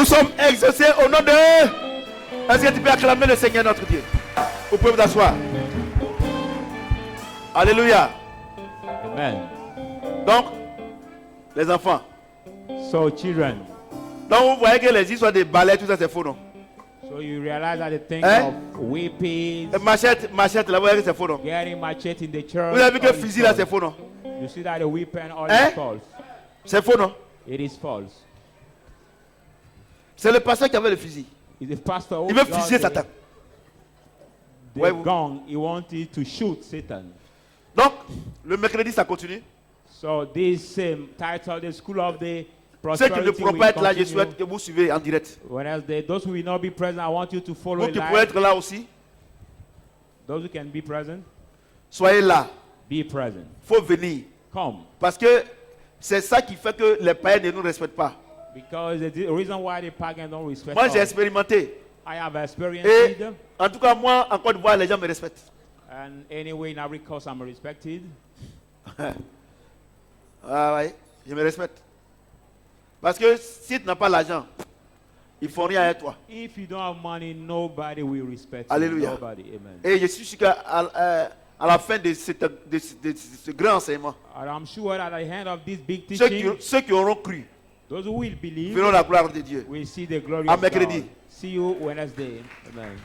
Nous sommes exaucés au nom de... Est-ce que tu peux acclamer le Seigneur notre Dieu? Vous pouvez vous asseoir. Alléluia. Amen. Donc, les enfants. So children, Donc vous voyez que les histoires de balais, tout ça c'est faux, non? so you realize that the thing Eh? of whipping, Et machette, là, vous voyez que c'est faux, non? getting machete in the church, Vous avez vu que all le is fusil là false. c'est faux, non? You see that the weapon all Eh? is false. C'est faux, non? It is false. C'est le pasteur qui avait le fusil. It's the pastor who Il veut got fusiller Satan. the Ouais, vous- gun. He wanted to shoot Satan. Donc, le mercredi ça continue. So this title, the School of the Ceux qui ne Prosperity, pourront will pas être là, je continue. souhaite que vous suivez en direct. Whereas those who will not be present, I want you to follow Vous it qui live. pouvez être là aussi, Those who can be present, soyez là. be present. Il faut venir. Come. Parce que c'est ça qui fait que les païens ne nous respectent pas. Because the reason why the pagan don't respect Moi j'ai us, expérimenté. I have experienced Et it. en tout cas, moi, en Côte d'Ivoire, les gens me respectent. And anyway, in every cause I'm respected. Ah ouais, je me respecte. Parce que si tu n'as pas l'argent, ils font rien avec toi. If you don't have money, nobody will respect Alléluia. you. Nobody. Amen. Et je suis sûr qu'à à la fin de ce grand enseignement, And I'm sure that at the end of this big ceux teaching, ceux qui auront cru those who will believe verront la gloire de Dieu. will see the glory À of mercredi. God. See you Wednesday. Amen.